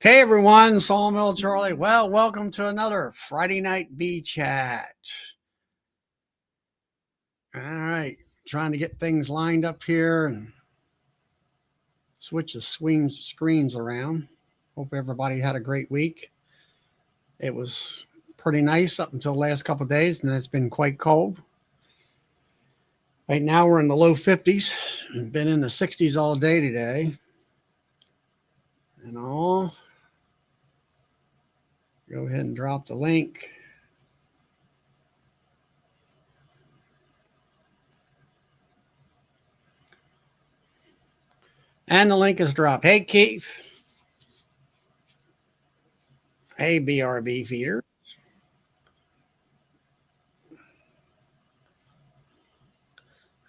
Hey everyone, Sawmill Charlie. Well, welcome to another Friday night bee chat. All right, trying to get things lined up here and switch the screens around. Hope everybody had a great week. It was pretty nice up until the last couple of days, and it's been quite cold. Right now we're in the low 50s. Been in the 60s all day today. And all. Go ahead and drop the link. And the link is dropped. Hey, Keith. Hey, BRB feeder.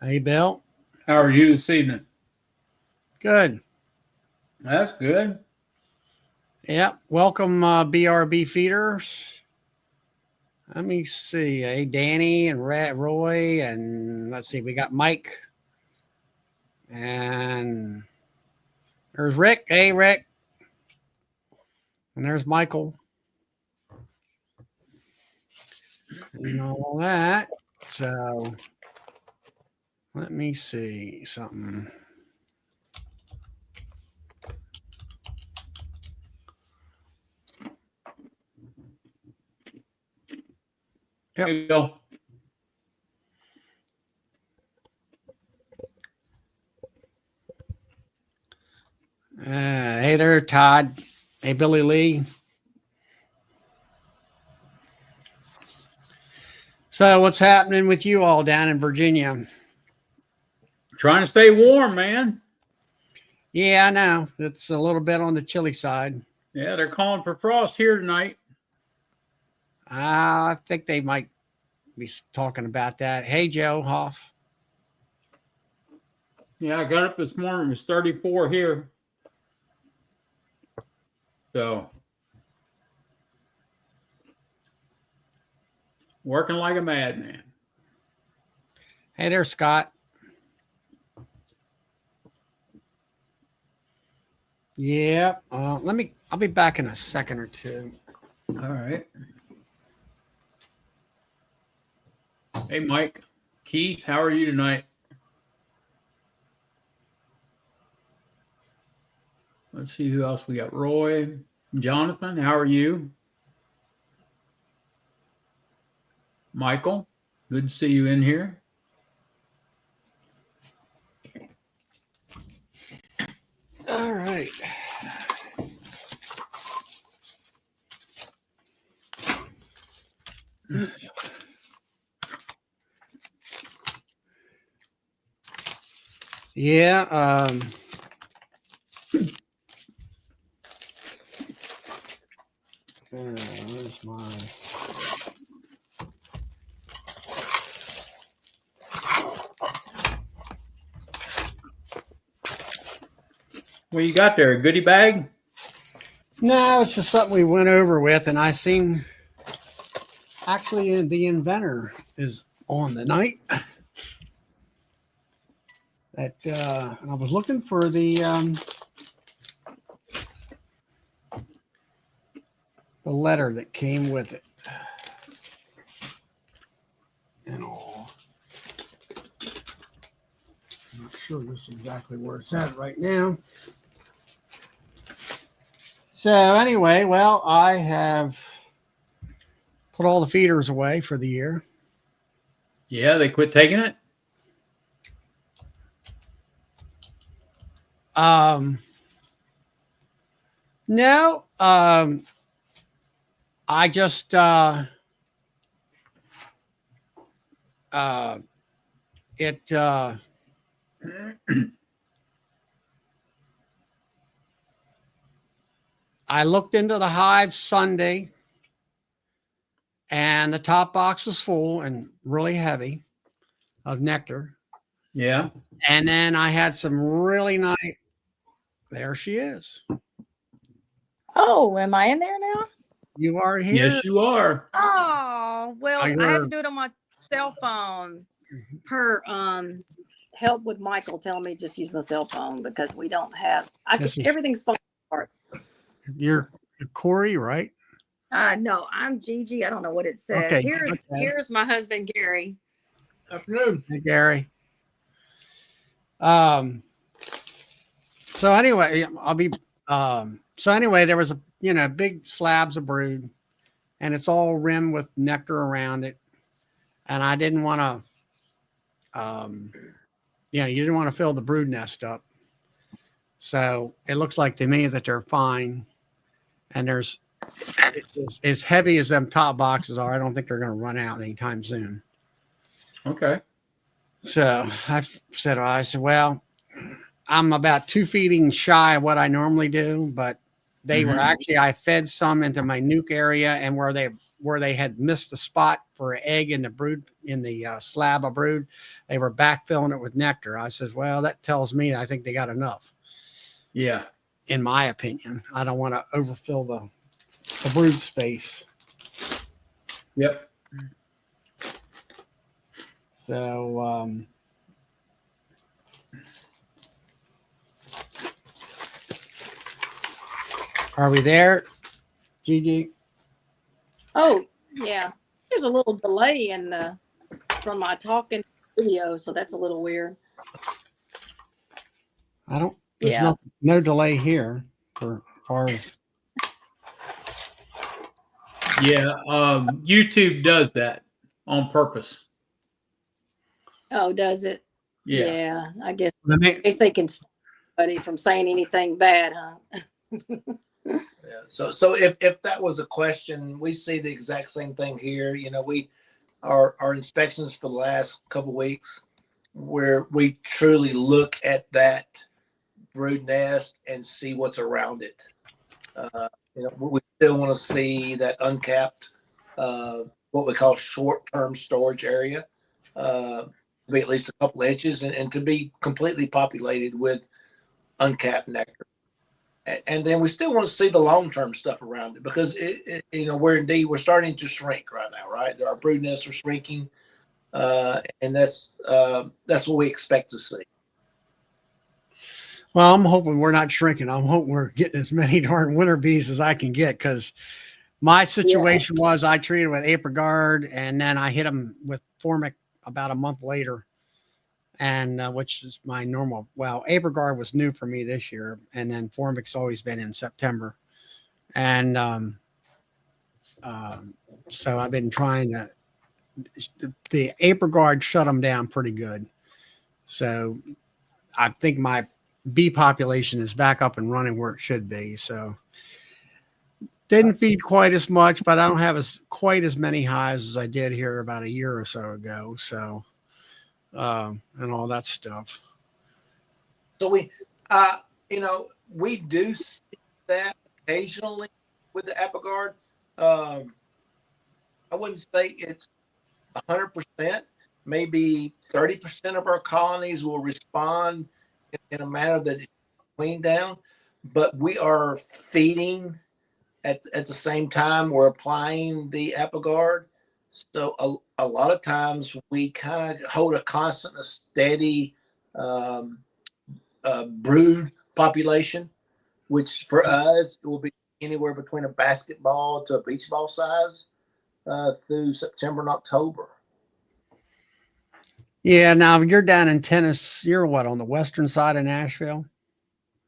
Hey, Bill. How are you this evening? Good. That's good. Yep. Welcome, BRB feeders. Let me see. Hey, Danny and Roy. And let's see. We got Mike. And there's Rick. Hey, Rick. And there's Michael. And all that. So let me see something. Yep. There you go. Hey there, Todd. Hey, Billy Lee. So what's happening with you all down in Virginia? Trying to stay warm, man. Yeah, I know. It's a little bit on the chilly side. Yeah, they're calling for frost here tonight. I think they might be talking about that. Hey, Joe Hoff. Yeah, I got up this morning. It was 34 here. So, working like a madman. Hey there, Scott. Yeah. I'll be back in a second or two. All right. Hey, Mike. Keith, how are you tonight? Let's see who else we got. Roy. Jonathan, how are you? Michael, good to see you in here. All right. Yeah. Where's my... What you got there? A goodie bag? No, it's just something we went over with, and I seen actually the inventor is on the night. That I was looking for the letter that came with it. And all. I'm not sure this is exactly where it's at right now. So anyway, well, I have put all the feeders away for the year. Yeah, they quit taking it? No, I just I looked into the hive Sunday, and the top box was full and really heavy of nectar. Yeah. And then I had some really nice. There she is. Oh, am I in there now? You are here. Yes, you are. Oh, well, I had to do it on my cell phone. Per help with Michael telling me just use my cell phone because we don't have. Everything's falling apart. You're Corey, right? No, I'm Gigi. I don't know what it says. Okay. Here's my husband, Gary. Afternoon. Hey, Gary. So anyway, there was big slabs of brood, and it's all rimmed with nectar around it. And I didn't want to, you didn't want to fill the brood nest up. So it looks like to me that they're fine. And as heavy as them top boxes are, I don't think they're going to run out anytime soon. Okay. So I said, well, I'm about 2 feeding shy of what I normally do, but they were actually, I fed some into my nuke area, and where they had missed a spot for an egg in the brood, in the slab of brood, they were backfilling it with nectar. I said, well, that tells me I think they got enough. Yeah. In my opinion, I don't want to overfill the brood space. Yep. So, are we there, Gigi? Oh, yeah. There's a little delay from my talking video, so that's a little weird. There's no delay here for far as. Yeah. YouTube does that on purpose. Oh, does it? Yeah. I guess they can stop somebody from saying anything bad, huh? Yeah. So if that was a question, we see the exact same thing here. Our inspections for the last couple of weeks, where we truly look at that brood nest and see what's around it. We still want to see that uncapped, what we call short-term storage area, to be at least a couple inches and to be completely populated with uncapped nectar. And then we still want to see the long-term stuff around it, because we're starting to shrink right now, right? Our brood nests are shrinking, and that's what we expect to see. Well, I'm hoping we're not shrinking. I'm hoping we're getting as many darn winter bees as I can get, because my situation was I treated with Apricard, and then I hit them with Formic about a month later, and which is my normal. Well, Apricard was new for me this year, and then Formic's always been in September, and so I've been trying to. The Apricard shut them down pretty good, so I think my bee population is back up and running where it should be. So didn't feed quite as much, but I don't have quite as many hives as I did here about a year or so ago. So, and all that stuff. So we do see that occasionally with the Apricard. I wouldn't say it's 100%. Maybe 30% of our colonies will respond in a manner that is weaned down, but we are feeding at the same time we're applying the Apricard. So a lot of times we kind of hold a constant, a steady brood population, which for us it will be anywhere between a basketball to a beach ball size through September and October. Yeah. Now you're down in Tennessee. You're what, on the western side of Nashville?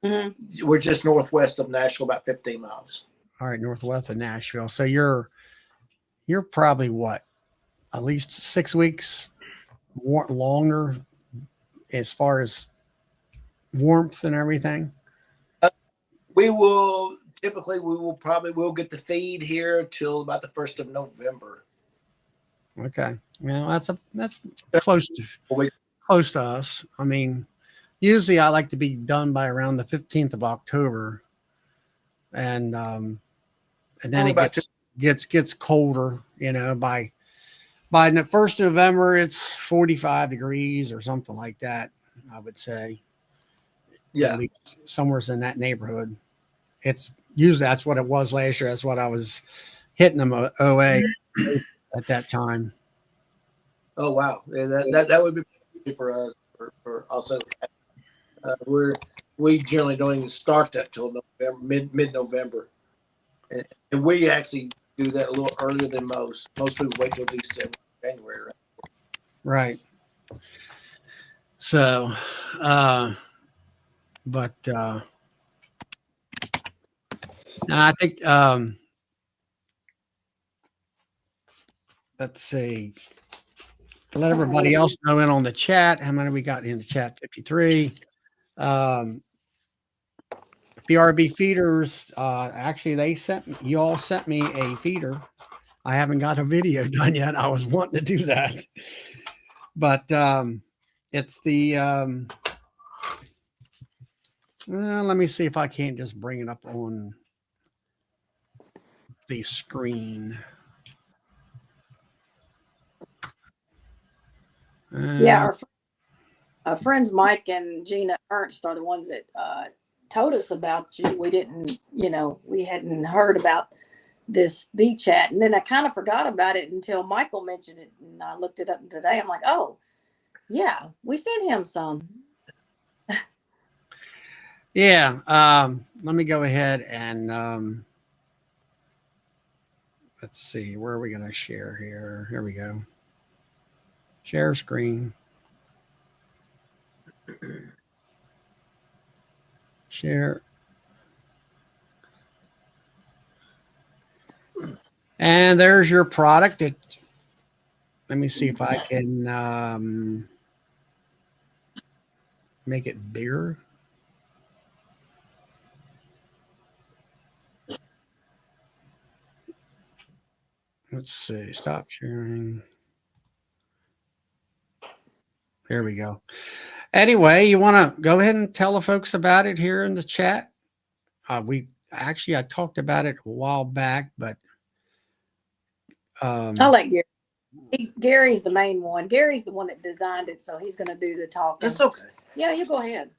Mm-hmm. We're just northwest of Nashville, about 15 miles. All right, northwest of Nashville. So you're probably what, at least 6 weeks longer as far as warmth and everything. We'll get the feed here till about the 1st of November. Okay. Well, that's close to us. I mean, usually I like to be done by around the 15th of October. And then it gets colder, by the 1st of November, it's 45 degrees or something like that, I would say. Yeah. At least somewhere in that neighborhood. It's usually, that's what it was last year. That's what I was hitting them OA at that time. Oh, wow. Yeah, that would be for us, for also. We generally don't even start that till November, mid-November. And we actually do that a little earlier than most. Most people wait till December, January. Right? Right. So, no, I think, let's see, to let everybody else know in on the chat, how many we got in the chat? 53. BRB feeders, actually, you all sent me a feeder. I haven't got a video done yet. I was wanting to do that. But it's the, let me see if I can't just bring it up on the screen. Yeah, our friends Mike and Gina Ernst are the ones that told us about you. We didn't, we hadn't heard about this bee chat, and then I kind of forgot about it until Michael mentioned it, and I looked it up today. I'm like, oh, yeah, we sent him some. Yeah. Let me go ahead and let's see. Where are we going to share here? Here we go. Share screen. Share. And there's your product. Let me see if I can make it bigger. Let's see. Stop sharing. Here we go. Anyway, you want to go ahead and tell the folks about it here in the chat? I talked about it a while back, but I'll let Gary. Gary's the main one. Gary's the one that designed it, so he's going to do the talking. That's okay. Yeah, you go ahead.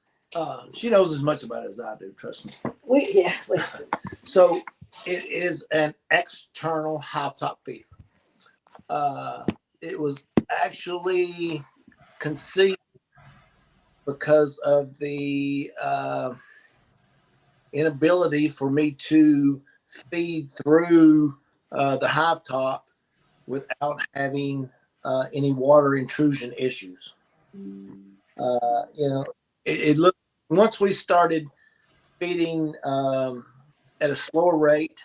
She knows as much about it as I do. Trust me. Listen. So it is an external high top feeder. It was actually conceived because of the inability for me to feed through the hive top without having any water intrusion issues. It looked, once we started feeding at a slower rate,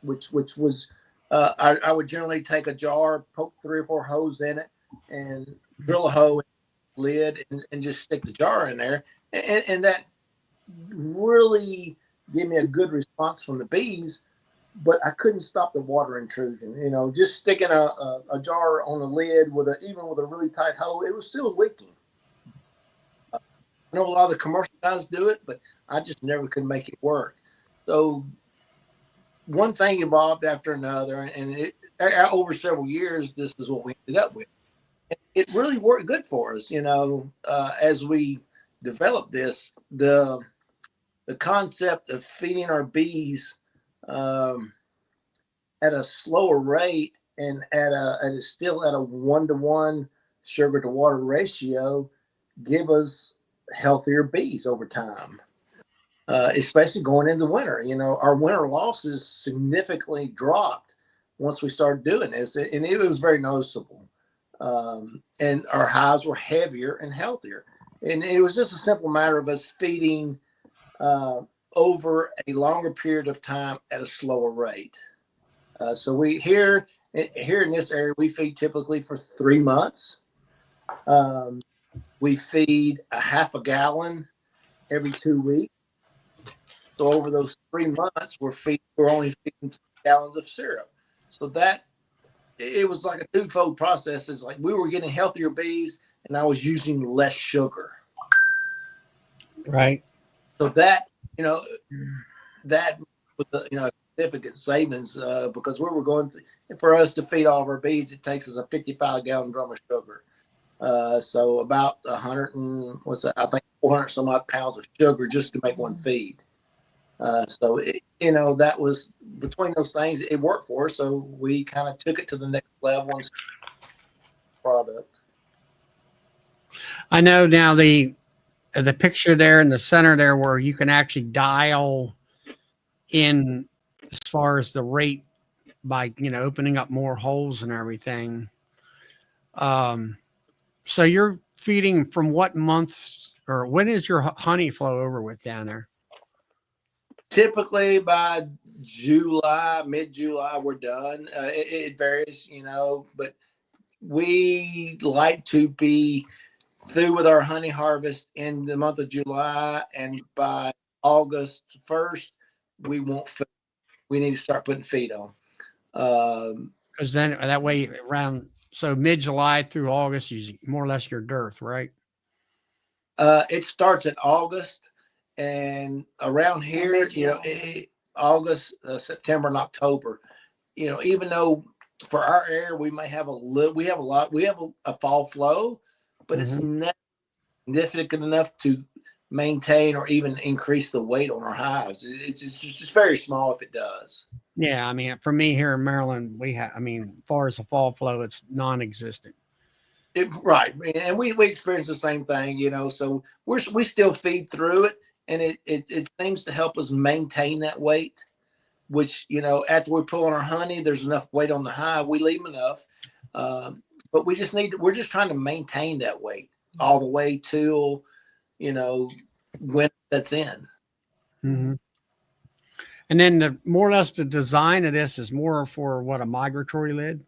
which was I would generally take a jar, poke 3 or 4 holes in it, and drill a hole in the lid and just stick the jar in there, and that really gave me a good response from the bees. But I couldn't stop the water intrusion. Just sticking a jar on the lid even with a really tight hole, it was still leaking. I know a lot of the commercial guys do it, but I just never could make it work. So one thing evolved after another, and over several years, this is what we ended up with. It really worked good for us, as we developed this. The concept of feeding our bees at a slower rate and still at a 1-to-1 sugar to water ratio give us healthier bees over time. Especially going into winter. Our winter losses significantly dropped once we started doing this, and it was very noticeable. And our hives were heavier and healthier. And it was just a simple matter of us feeding over a longer period of time at a slower rate. So we here in this area, we feed typically for 3 months. We feed a half a gallon every 2 weeks. So over those 3 months, we're only feeding 3 gallons of syrup. So that it was like a twofold process. It's like we were getting healthier bees, and I was using less sugar. right. So that that was a significant savings because we were going for us to feed all of our bees. It takes us a 55-gallon drum of sugar. So about 100 and I think 400 some odd pounds of sugar just to make one feed. So that was between those things, it worked for us. So we kind of took it to the next level and product. I know now the picture there in the center there where you can actually dial in as far as the rate by, opening up more holes and everything. So you're feeding from what months or when is your honey flow over with down there? Typically by July, mid-July, we're done. It varies, but we like to be through with our honey harvest in the month of July, and by August 1st, we won't feed. We need to start putting feed on. Because then that way around, so mid-July through August is more or less your dearth, right? It starts in August, and around here, August, September, and October. Even though for our area we may have we have a fall flow, but it's not significant enough to maintain or even increase the weight on our hives. It's very small if it does. Yeah, I mean, for me here in Maryland, as far as the fall flow, it's non-existent. Right, and we experience the same thing, So we still feed through it, and it seems to help us maintain that weight. Which after we pull on our honey, there's enough weight on the hive. We leave enough, but we're just trying to maintain that weight all the way till when that's in. Mm-hmm. And then more or less the design of this is more for what, a migratory lid?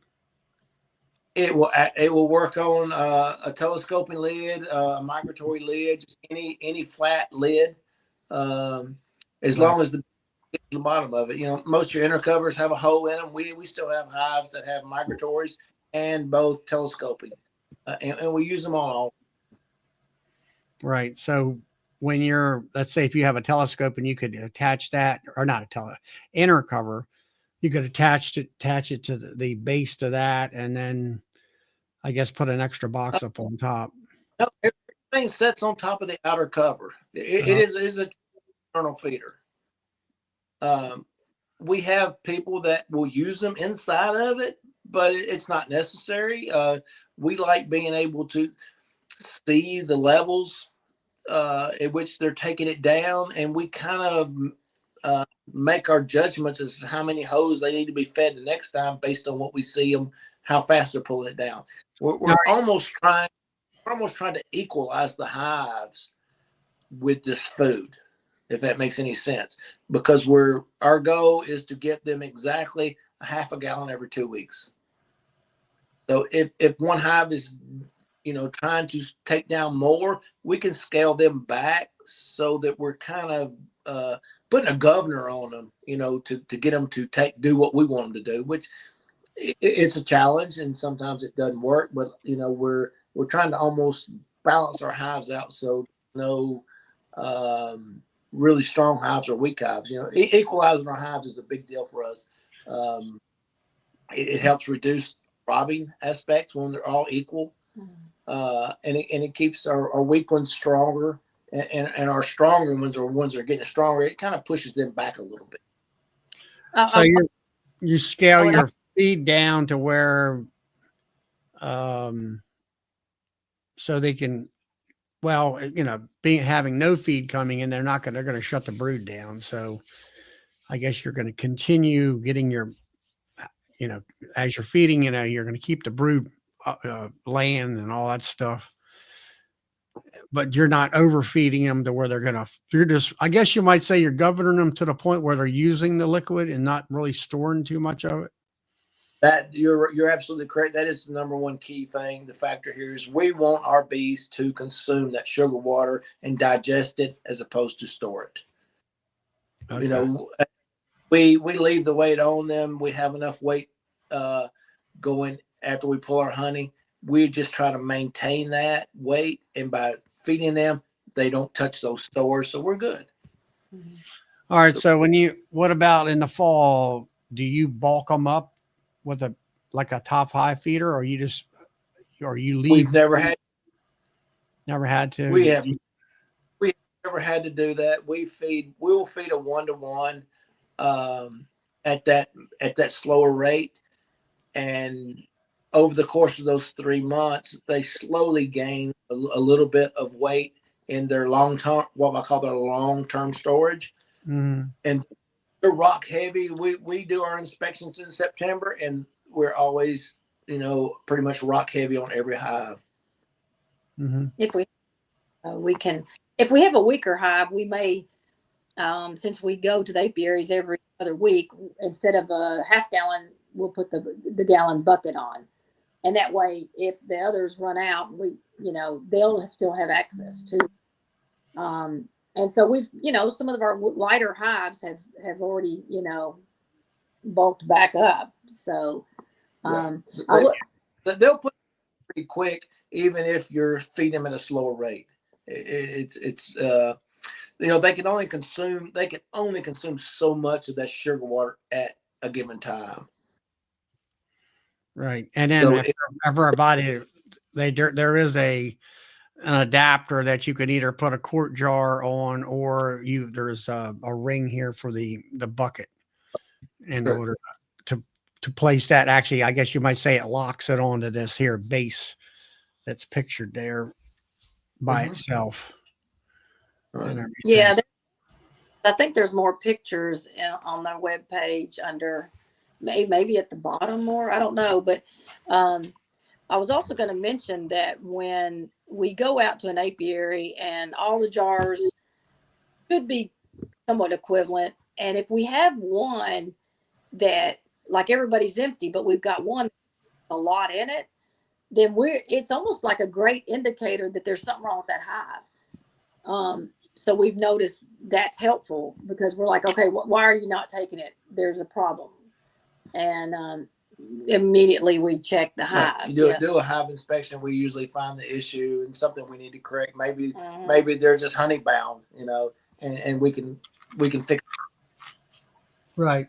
It will work on a telescoping lid, a migratory lid, just any flat lid, as long as the bottom of it. Most of your inner covers have a hole in them. We still have hives that have migratories and both telescoping, and we use them on all. Right. So when let's say if you have a telescope and you could attach that, or not inner cover, you could attach it to the base to that, and then I guess put an extra box up on top. No, everything sits on top of the outer cover. It is a internal feeder. We have people that will use them inside of it, but it's not necessary. We like being able to see the levels at which they're taking it down, and we kind of make our judgments as to how many hoes they need to be fed the next time based on what we see them, how fast they're pulling it down. We're almost trying to equalize the hives with this food, if that makes any sense, because our goal is to get them exactly a half a gallon every 2 weeks. So if one hive is trying to take down more, we can scale them back so that we're kind of putting a governor on them, to get them to do what we want them to do, which it's a challenge, and sometimes it doesn't work, but we're trying to almost balance our hives out so no really strong hives or weak hives. Equalizing our hives is a big deal for us. It helps reduce robbing aspects when they're all equal, and it keeps our weak ones stronger, and our stronger ones, or ones that are getting stronger, it kind of pushes them back a little bit. So you scale your feed down to where, so they can, having no feed coming in, they're going to shut the brood down. So I guess you're going to continue getting your, as you're feeding, you're going to keep the brood laying and all that stuff, but you're not overfeeding them to where I guess you might say you're governing them to the point where they're using the liquid and not really storing too much of it. That you're absolutely correct. That is the number one key thing. The factor here is we want our bees to consume that sugar water and digest it as opposed to store it. Okay. We leave the weight on them. We have enough weight going after we pull our honey. We just try to maintain that weight, and by feeding them, they don't touch those stores, so we're good. All right. So what about in the fall? Do you bulk them up with a top high feeder, or you leave? We've never had to. We have never had to do that. We will feed a 1-to-1 at that slower rate, and over the course of those 3 months, they slowly gain a little bit of weight in their what I call their long-term storage. Mm-hmm. And they're rock heavy. We do our inspections in September, and we're always, pretty much rock heavy on every hive. Mm-hmm. If we can, if we have a weaker hive, we may, since we go to the apiaries every other week, instead of a half gallon, we'll put the gallon bucket on. And that way, if the others run out, they'll still have access to. And so we've, some of our lighter hives have already, bulked back up. So, they'll put it pretty quick, even if you're feeding them at a slower rate. It's they can only consume so much of that sugar water at a given time. Right. And then So everybody, there is an adapter that you can either put a quart jar on, or there's a ring here for the bucket in Sure. order to place that. Actually, I guess you might say it locks it onto this here base that's pictured there by itself. Right. And everything. yeah, I think there's more pictures on their webpage under maybe at the bottom more. I don't know. But I was also going to mention that when we go out to an apiary and all the jars should be somewhat equivalent. And if we have one that like everybody's empty, but we've got one a lot in it, then it's almost like a great indicator that there's something wrong with that hive. So we've noticed that's helpful because we're like, okay, why are you not taking it? There's a problem. And immediately we check the hive. Right. You do a hive inspection. We usually find the issue and something we need to correct. Maybe they're just honey bound, and we can fix it. Right.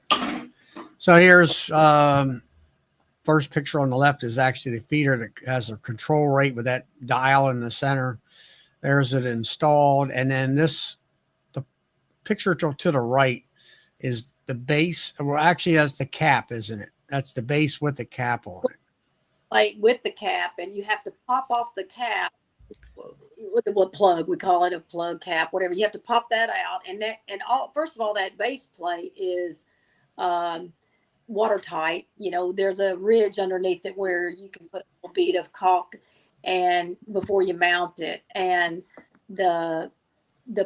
So here's first picture on the left is actually the feeder that has a control rate with that dial in the center. There's it installed. And then the picture to the right is the base. Well, actually has the cap, isn't it? That's the base with the cap on it. Like with the cap, and you have to pop off the cap with the plug. We call it a plug cap, whatever. You have to pop that out, first of all, that base plate is watertight. There's a ridge underneath it where you can put a bead of caulk and before you mount it, and the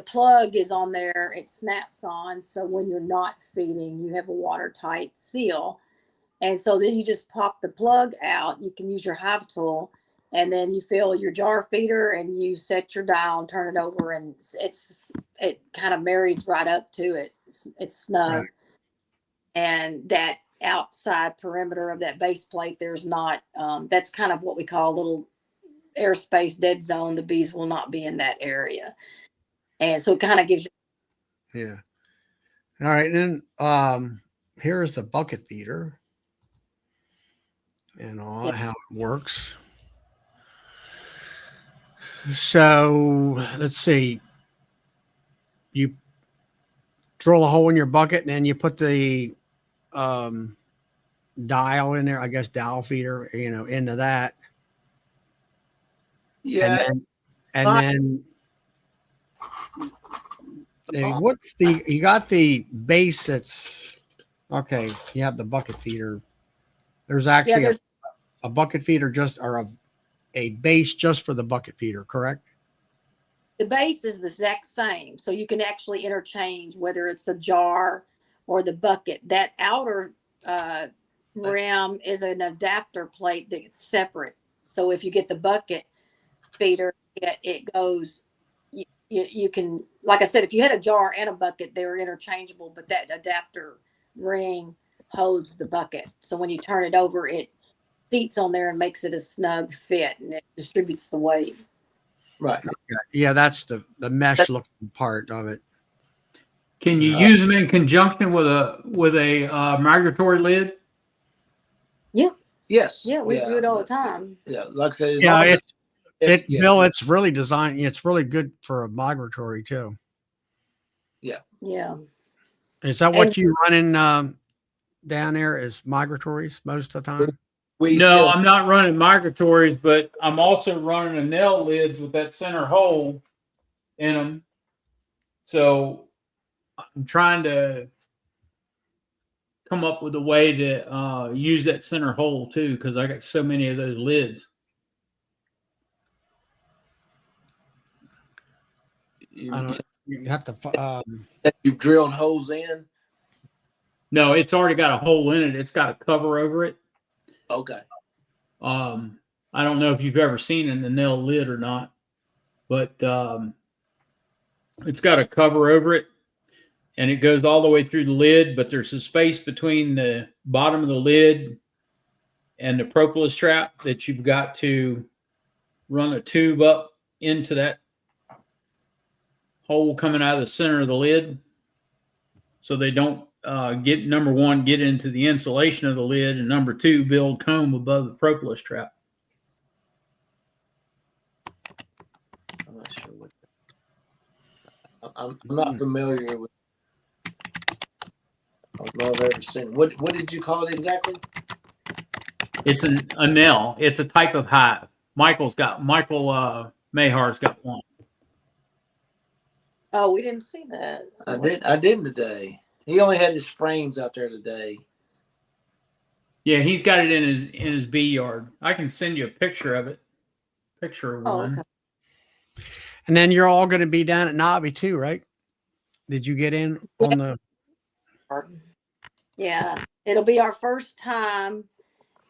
plug is on there. It snaps on, so when you're not feeding, you have a watertight seal. And so then you just pop the plug out. You can use your hive tool, and then you fill your jar feeder and you set your dial and turn it over, and it kind of marries right up to it. It's snug. Right. And that outside perimeter of that base plate, there's not, that's kind of what we call a little airspace dead zone. The bees will not be in that area. And so it kind of gives you. Yeah. All right. Then here's the bucket feeder and all how it works. So let's see. You drill a hole in your bucket and then you put the dial in there, I guess dial feeder, into that. Yeah. And then you got the base that's okay. You have the bucket feeder. There's actually a bucket feeder or a base just for the bucket feeder, correct? The base is the exact same. So you can actually interchange whether it's a jar or the bucket. That outer rim is an adapter plate that's separate. So if you get the bucket feeder, it goes, you can, like I said, if you had a jar and a bucket, they're interchangeable, but that adapter ring holds the bucket. So when you turn it over, it seats on there and makes it a snug fit, and it distributes the weight. Right. Okay. Yeah, that's the mesh looking part of it. Can you use them in conjunction with a migratory lid? Yeah. Yes. Yeah, we do it all the time. Yeah, like I said, Bill, it's really designed. It's really good for a migratory too. Yeah. Yeah. Is that what you run in down there? Is migratories most of the time? No, I'm not running migratories, but I'm also running a nail lids with that center hole in them. So I'm trying to come up with a way to use that center hole too, because I got so many of those lids. I don't. You have to. That you've drilled holes in. No, it's already got a hole in it. It's got a cover over it. Okay. I don't know if you've ever seen an Enel lid or not, but it's got a cover over it, and it goes all the way through the lid. But there's a space between the bottom of the lid and the propolis trap that you've got to run a tube up into that hole coming out of the center of the lid, so they don't get, number one, get into the insulation of the lid, and number two, build comb above the propolis trap. I'm not sure what. I'm not familiar with. I don't know if I've ever seen it. What did you call it exactly? It's an Enel. It's a type of hive. Michael Mahar's got one. Oh, we didn't see that. I didn't today. He only had his frames out there today. Yeah, he's got it in his bee yard. I can send you a picture of it. Picture of one. Okay. And then you're all going to be down at Nobby too, right? Did you get in on the? Yeah, it'll be our first time,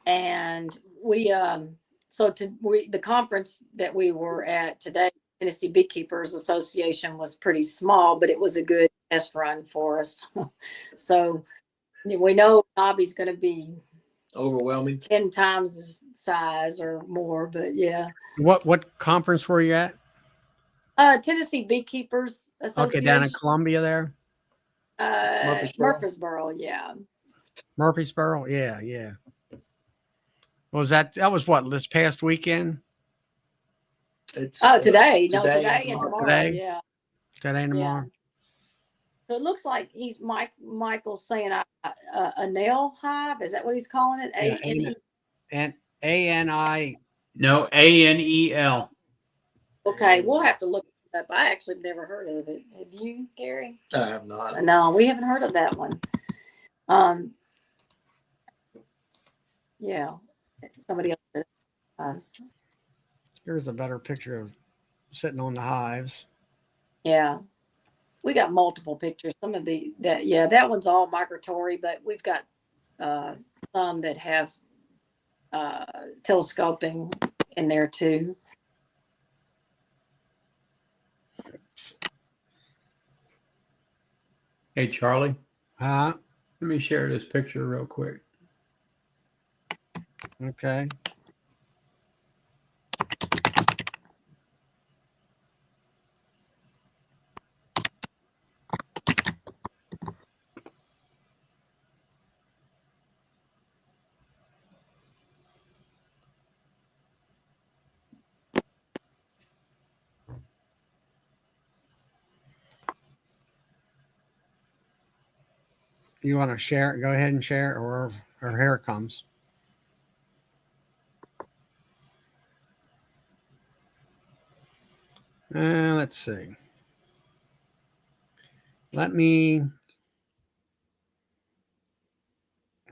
and we the conference that we were at today, Tennessee Beekeepers Association, was pretty small, but it was a good test run for us. So we know Nobby's going to be Overwhelming. 10 times the size or more, but yeah. What conference were you at? Tennessee Beekeepers Association. Okay, down in Columbia there. Murfreesboro, yeah. Murfreesboro, yeah. That was what, this past weekend? It's today and and tomorrow. Today? Yeah. Today and tomorrow. So it looks like Michael's saying a nail hive. Is that what he's calling it? A-N-E? And A-N-I. No, Anel. Okay, we'll have to look it up. I actually have never heard of it. Have you, Gary? I have not. No, we haven't heard of that one. Yeah, somebody else said hives. Here's a better picture of sitting on the hives. Yeah, we got multiple pictures. Some of that one's all migratory, but we've got some that have telescoping in there too. Hey, Charlie. Huh? Let me share this picture real quick. Okay. You want to share it? Go ahead and share it, or here it comes. Let's see. Where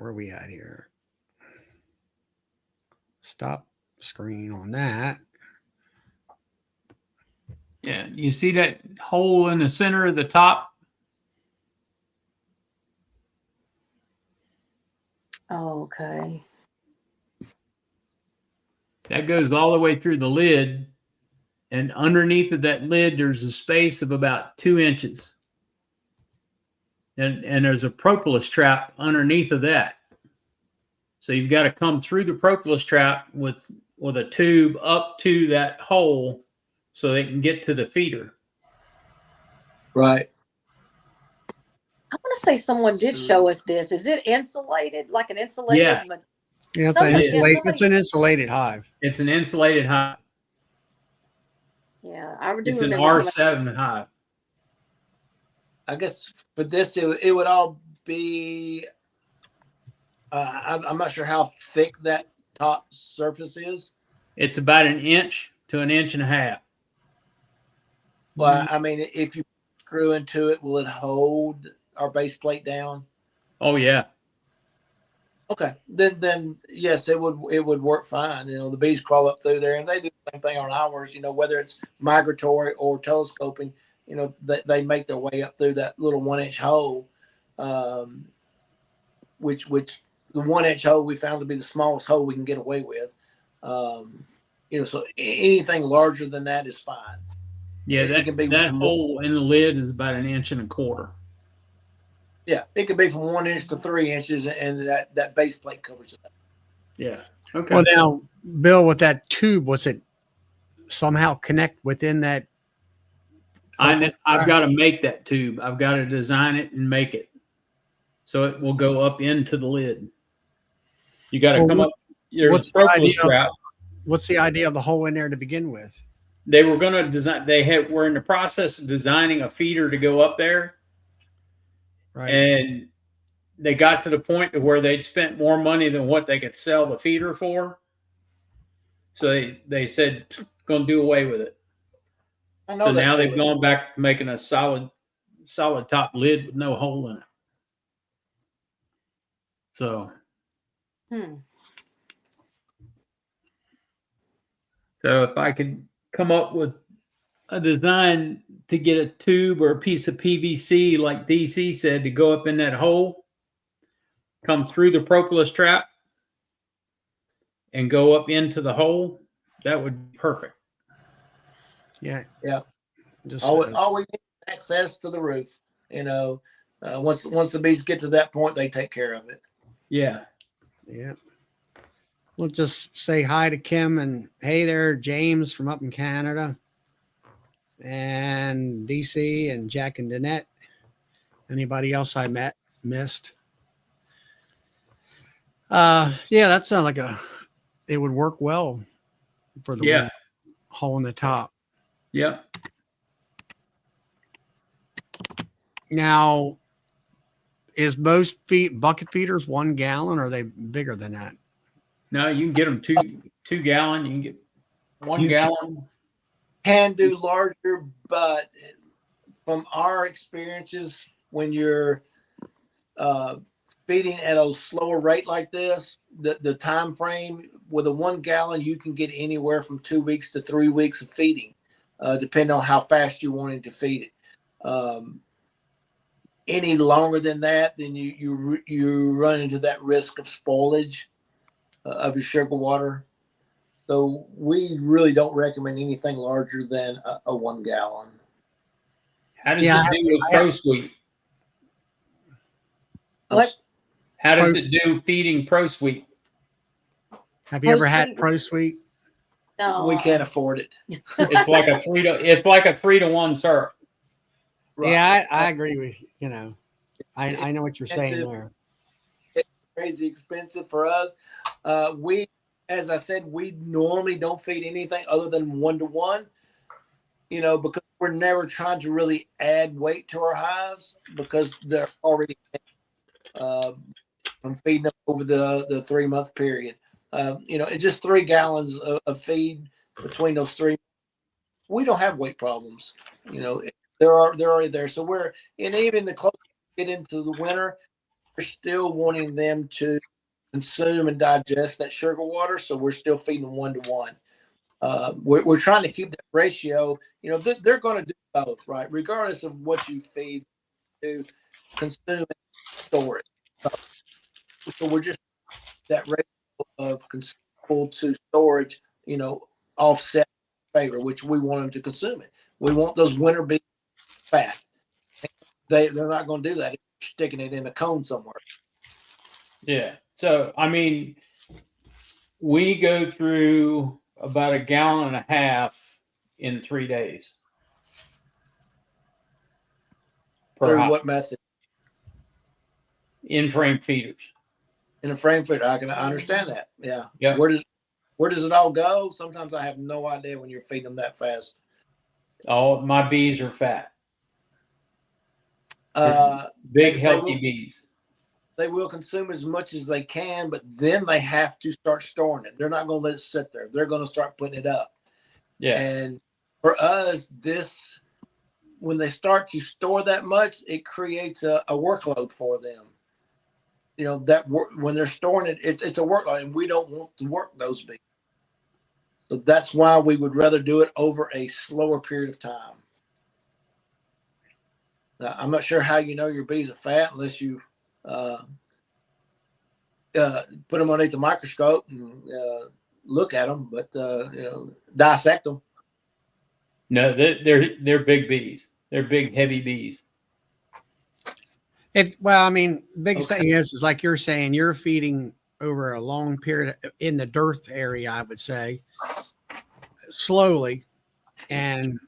are we at here? Stop screen on that. Yeah, you see that hole in the center of the top? Oh, okay. That goes all the way through the lid, and underneath of that lid, there's a space of about 2 inches. And there's a propolis trap underneath of that. So you've got to come through the propolis trap with a tube up to that hole so they can get to the feeder. Right. I want to say someone did show us this. Is it insulated, like an insulated? Yeah. Yeah, it's an insulated hive. It's an insulated hive. Yeah, I do It's an remember R7 hive. I guess for this, it would all be. I'm not sure how thick that top surface is. It's about 1 inch to 1.5 inches. Well, I mean, if you screw into it, will it hold our base plate down? Oh yeah. Okay, then yes, it would work fine. You know, the bees crawl up through there, and they do the same thing on ours. You know, whether it's migratory or telescoping, you know, they make their way up through that little 1 inch hole, um, which the 1 inch hole we found to be the smallest hole we can get away with. Um, you know, so anything larger than that is fine. Yeah, It can be that from hole in the lid is about 1.25 inches. yeah, it can be from 1 inch to 3 inches, and that base plate covers it. Yeah. Okay. Well, now, Bill, with that tube, was it somehow connect within that? I've got to make that tube. I've got to design it and make it so it will go up into the lid. You got to Well, come up. There's what's a the propolis idea? trap. What's the idea of the hole in there to begin with? They were going to design. Were in the process of designing a feeder to go up there, Right. and they got to the point to where they'd spent more money than what they could sell the feeder for. So they said, going to do away with it. I know So that now they've feeling. gone back to making a solid top lid with no hole in it. So if I could come up with a design to get a tube or a piece of PVC, like DC said, to go up in that hole, come through the propolis trap, and go up into the hole, that would be perfect. Yeah. Yeah. Just All we need is access to the roof. You know, once the bees get to that point, they take care of it. Yeah. yeah. We'll just say hi to Kim and hey there, James from up in Canada, and DC and Jack and Danette. Anybody else I missed? Yeah, that sounds like it would work well for the Yeah. one hole in the top. Yeah. Now, is most bucket feeders 1 gallon, or are they bigger than that? No, you can get them 2 gallon. You can get 1 You gallon. can do larger, but from our experiences, when you're feeding at a slower rate like this, the time frame with a 1 gallon, you can get anywhere from 2 weeks to 3 weeks of feeding, depending on how fast you wanted to feed it. Any longer than that, then you run into that risk of spoilage of your sugar water. So we really don't recommend anything larger than a 1 gallon. How does it do with ProSweet? What? How does it do feeding ProSweet? Have you ever had ProSweet? ProSweet? No. We can't afford it. It's like a 3-to-1 syrup. Right. Yeah, I agree with you. Know, I know what you're saying there. It's crazy expensive for us. As I said, we normally don't feed anything other than 1-to-1. You know, because we're never trying to really add weight to our hives because they're already from feeding them over the 3-month period. You know, it's just 3 gallons of feed between those 3. We don't have weight problems. You know, they're already there. So and even the closer we get into the winter, we're still wanting them to consume and digest that sugar water. So we're still feeding them 1-to-1. We're trying to keep that ratio. You know, they're going to do both, right? Regardless of what you feed, to consume and store it. So we're just that ratio of consumable to storage, you know, offset favor, which we want them to consume it. We want those winter bees fat. They're not going to do that if you're sticking it in a cone somewhere. Yeah. So, I mean, we go through about 1.5 gallons in 3 days. Through what method? In frame feeders. In a frame feeder, I understand that. Yeah. Yeah. Where does it all go? Sometimes I have no idea when you're feeding them that fast. Oh, my bees are fat. Big, healthy bees. They will consume as much as they can, but then they have to start storing it. They're not going to let it sit there. They're going to start putting it up. Yeah. And for us, when they start to store that much, it creates a workload for them. you know, that work when they're storing it, it's a workload, and we don't want to work those bees. So that's why we would rather do it over a slower period of time. Now, I'm not sure how you know your bees are fat unless you put them underneath the microscope and look at them, but you know, dissect them. No, they're big bees. They're big, heavy bees. Well, I mean, biggest Okay. thing is like you're saying, you're feeding over a long period in the dearth area, I would say, slowly and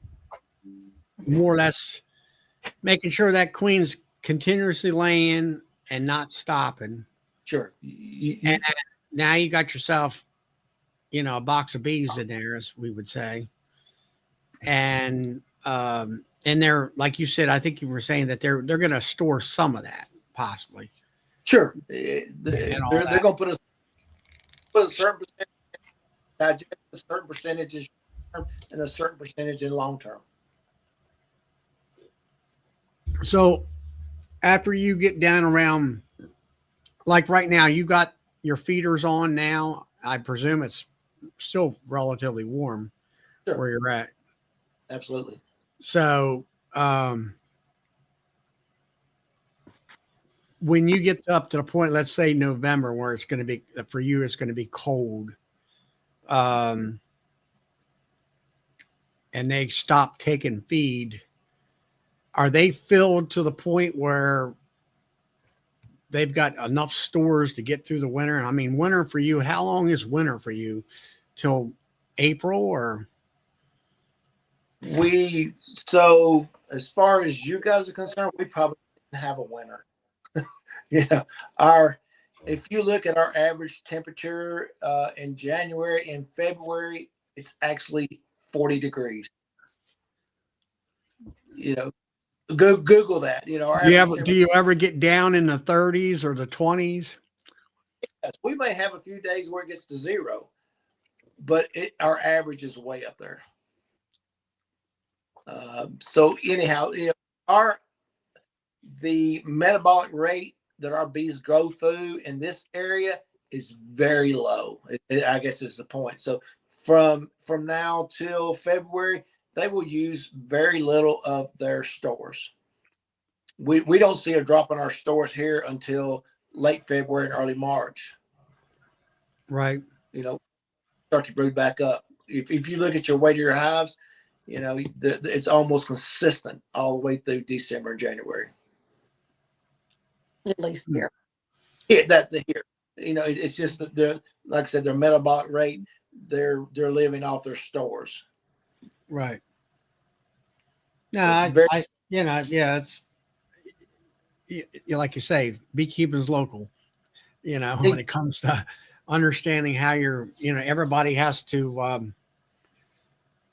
more or less making sure that queen's continuously laying and not stopping. Sure. And now you got yourself, you know, a box of bees in there, as we would say. And they're, like you said, I think you were saying that they're going to store some of that possibly. Sure. They're going to put a certain percentage digest, a certain percentage is short term, and a certain percentage in long term. So after you get down around, like right now, you got your feeders on now. I presume it's still relatively warm Sure. where you're at. Absolutely. So when you get up to the point, let's say November, where it's going to be, for you, it's going to be cold, and they stop taking feed, are they filled to the point where they've got enough stores to get through the winter? And I mean, winter for you, how long is winter for you? Till April? Or So as far as you guys are concerned, we probably didn't have a winter. If you look at our average temperature in January and February, it's actually 40 degrees. You know, go Google that. You know, our do you ever get down in the 30s or the 20s? Yes, we may have a few days where it gets to 0, but our average is way up there. So anyhow, you know, the metabolic rate that our bees go through in this area is very low. I guess is the point. So from now till February, they will use very little of their stores. We don't see a drop in our stores here until late February and early March. Right. You know, start to brood back up. If you look at your weight of your hives, you know, it's almost consistent all the way through December and January. At least here. Yeah, that's here. You know, it's just that they're, like I said, their metabolic rate, they're living off their stores. Right. No, you know, yeah, it's like you say, beekeeping is local. You know, when it comes to understanding how you're, you know, everybody has to,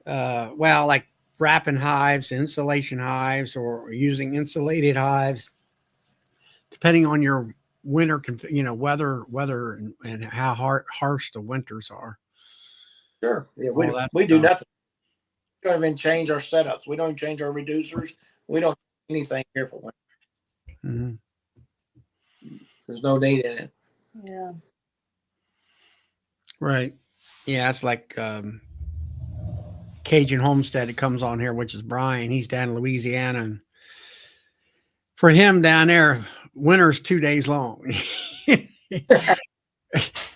well, like wrapping hives, insulation hives, or using insulated hives, depending on your winter, you know, weather, and how harsh the winters are. Sure. Yeah, We do nothing. We don't even change our setups. We don't change our reducers. We don't do anything here for winter. Mm-hmm. There's no need in it. Yeah. Right. Yeah, it's like Cajun Homestead that comes on here, which is Brian. He's down in Louisiana, and for him down there, winter's 2 days long.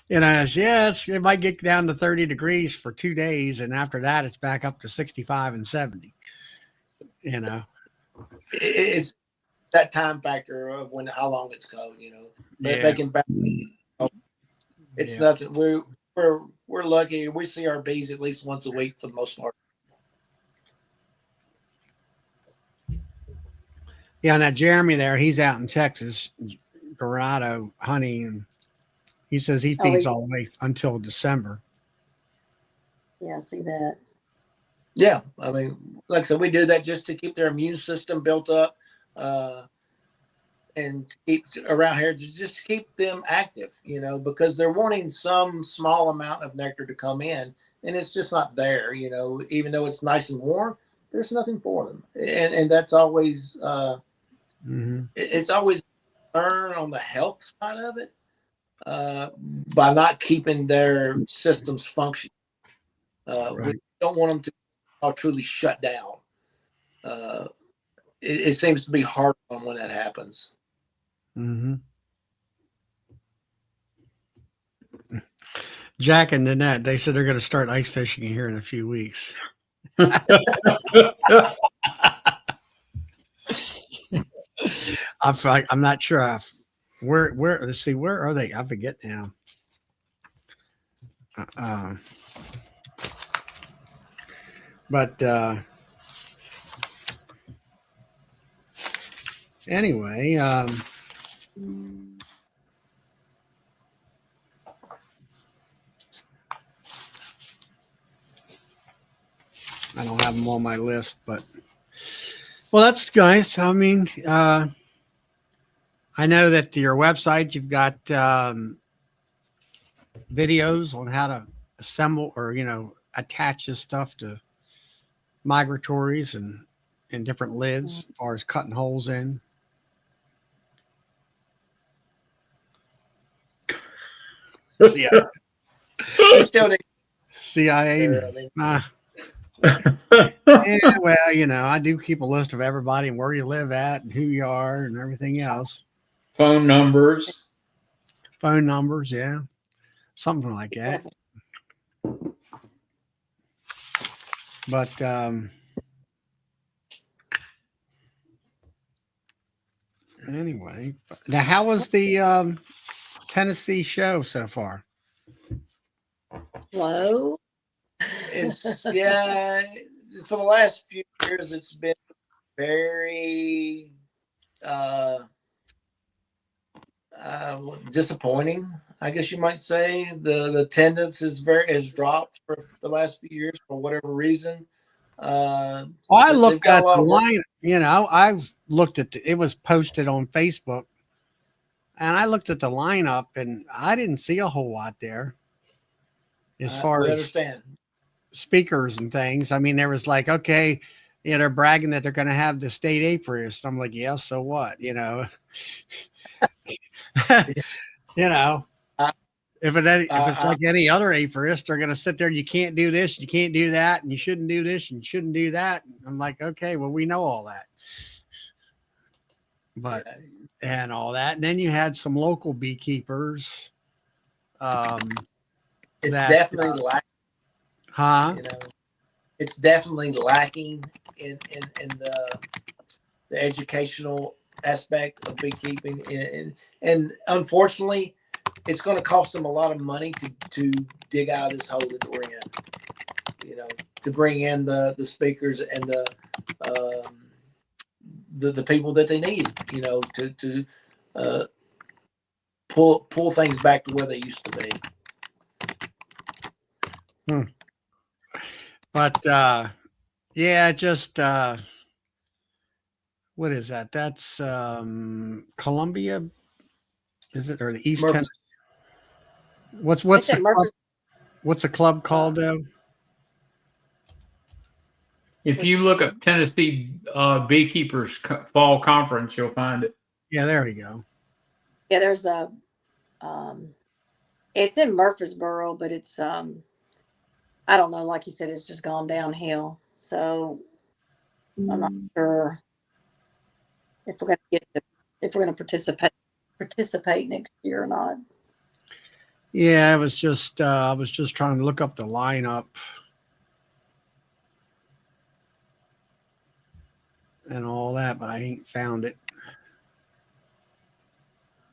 You know, yes, it might get down to 30 degrees for 2 days, and after that, it's back up to 65 and 70. You know, it's that time factor of how long it's cold. You know, but they can back. It's nothing. We're lucky. We see our bees at least once a week for the most part. Yeah, now Jeremy there, he's out in Texas, Dorado hunting. He says he feeds all the way until December. Yeah, I see that. Yeah, I mean, like I said, we do that just to keep their immune system built up, and keep around here just to keep them active. You know, because they're wanting some small amount of nectar to come in, and it's just not there. You know, even though it's nice and warm, there's nothing for them, and that's always. It's always concern on the health side of it by not keeping their systems functioning. We don't want them to all truly shut down. It seems to be hard on when that happens. Mm-hmm. Jack and Nanette, they said they're going to start ice fishing here in a few weeks. I'm not sure. Where? Let's see. Where are they? I forget now. But anyway, I don't have them on my list, but well, that's nice. I mean, I know that your website, you've got videos on how to assemble or, attach this stuff to migratories and different lids as far as cutting holes in. CIA. Yeah, well, I do keep a list of everybody and where you live at and who you are and everything else. Phone numbers, yeah. Something like that. But anyway, now how was the Tennessee show so far? Slow. It's for the last few years it's been very disappointing, I guess you might say. The attendance has dropped for the last few years for whatever reason. Well, I looked at the line, I've looked at it was posted on Facebook, and I looked at the lineup and I didn't see a whole lot there as far as speakers and things. I mean, there was like, okay, they're bragging that they're going to have the state apiarist. I'm like, yeah, so what? If it's like any other apiarist, they're going to sit there and you can't do this, you can't do that, and you shouldn't do this, and you shouldn't do that. I'm like, okay, well, we know all that. But, and all that. And then you had some local beekeepers. It's definitely lacking. Huh? It's definitely lacking in the educational aspect of beekeeping. And unfortunately, it's going to cost them a lot of money to dig out of this hole that we're in. To bring in the speakers and the people that they need. To pull things back to where they used to be. But just what is that? That's Columbia, is it, or the East Tennessee? What's the club called though? If you look up Tennessee Beekeepers Fall Conference, you'll find it. Yeah, there we go. Yeah, there's it's in Murfreesboro, but it's I don't know, like you said, it's just gone downhill. So I'm not sure if we're going to participate next year or not. Yeah, I was just trying to look up the lineup and all that, but I ain't found it.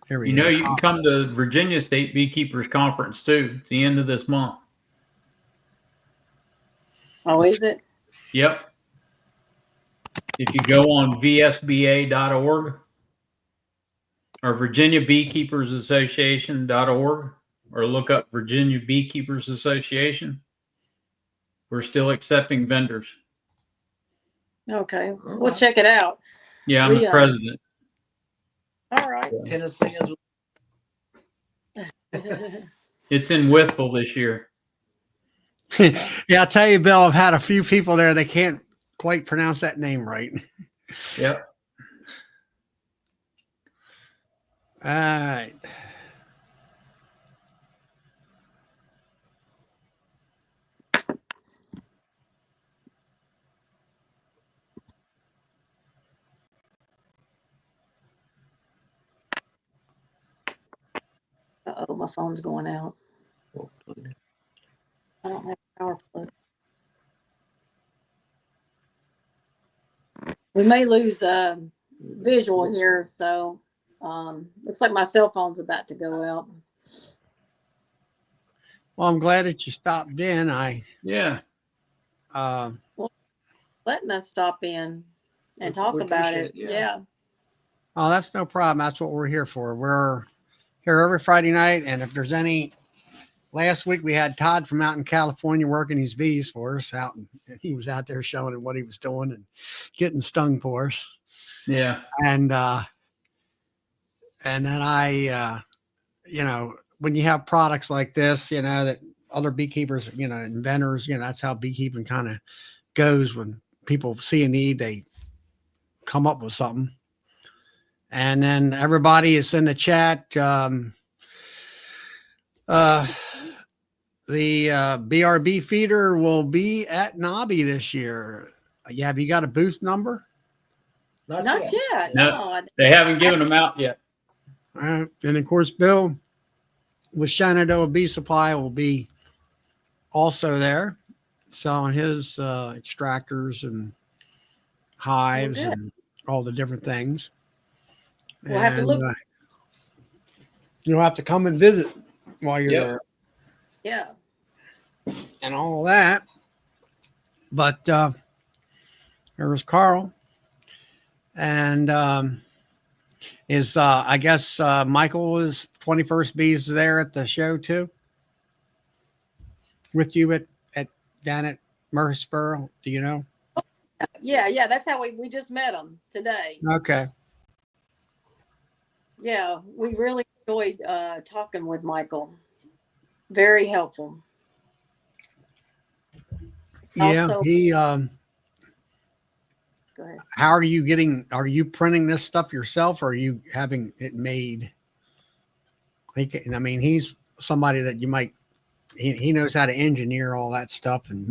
Here we go. You can come to Virginia State Beekeepers Conference too. It's the end of this month. Oh, is it? Yep. If you go on vsba.org or virginiabeekeepersassociation.org or look up Virginia Beekeepers Association, we're still accepting vendors. Okay. We'll check it out. Yeah, I'm the president. All right. Tennesseans. It's in Wytheville this year. Yeah, I'll tell you, Bill, I've had a few people there. They can't quite pronounce that name right. Yep. All right. Uh-oh, my phone's going out. I don't have a power plug. We may lose visual here, so looks like my cell phone's about to go out. Well, I'm glad that you stopped in. Yeah. Letting us stop in and talk We about appreciate it. it, yeah. Yeah. Oh, that's no problem. That's what we're here for. We're here every Friday night. And if there's any, last week we had Todd from out in California working his bees for us out. And he was out there showing him what he was doing and getting stung for us. Yeah. And then I, when you have products like this, that other beekeepers, inventors, that's how beekeeping kind of goes. When people see a need, they come up with something. And then everybody is in the chat. The BRB feeder will be at Nobby this year. Yeah, have you got a booth number? Not yet. No. No. They haven't given them out yet. And of course, Bill with Shenandoah Bee Supply will be also there selling his extractors and hives and all the different things. We'll have to look. You'll have to come and visit while you're Yep. there. Yeah. And all that. But there's Carl. And I guess Michael is 21st Bees there at the show too? With you down at Murfreesboro? Do you know? Yeah. That's how we just met him today. Okay. Yeah, we really enjoyed talking with Michael. Very helpful. Yeah, Also- he Go ahead. how are you printing this stuff yourself or are you having it made? He's somebody that you might he knows how to engineer all that stuff and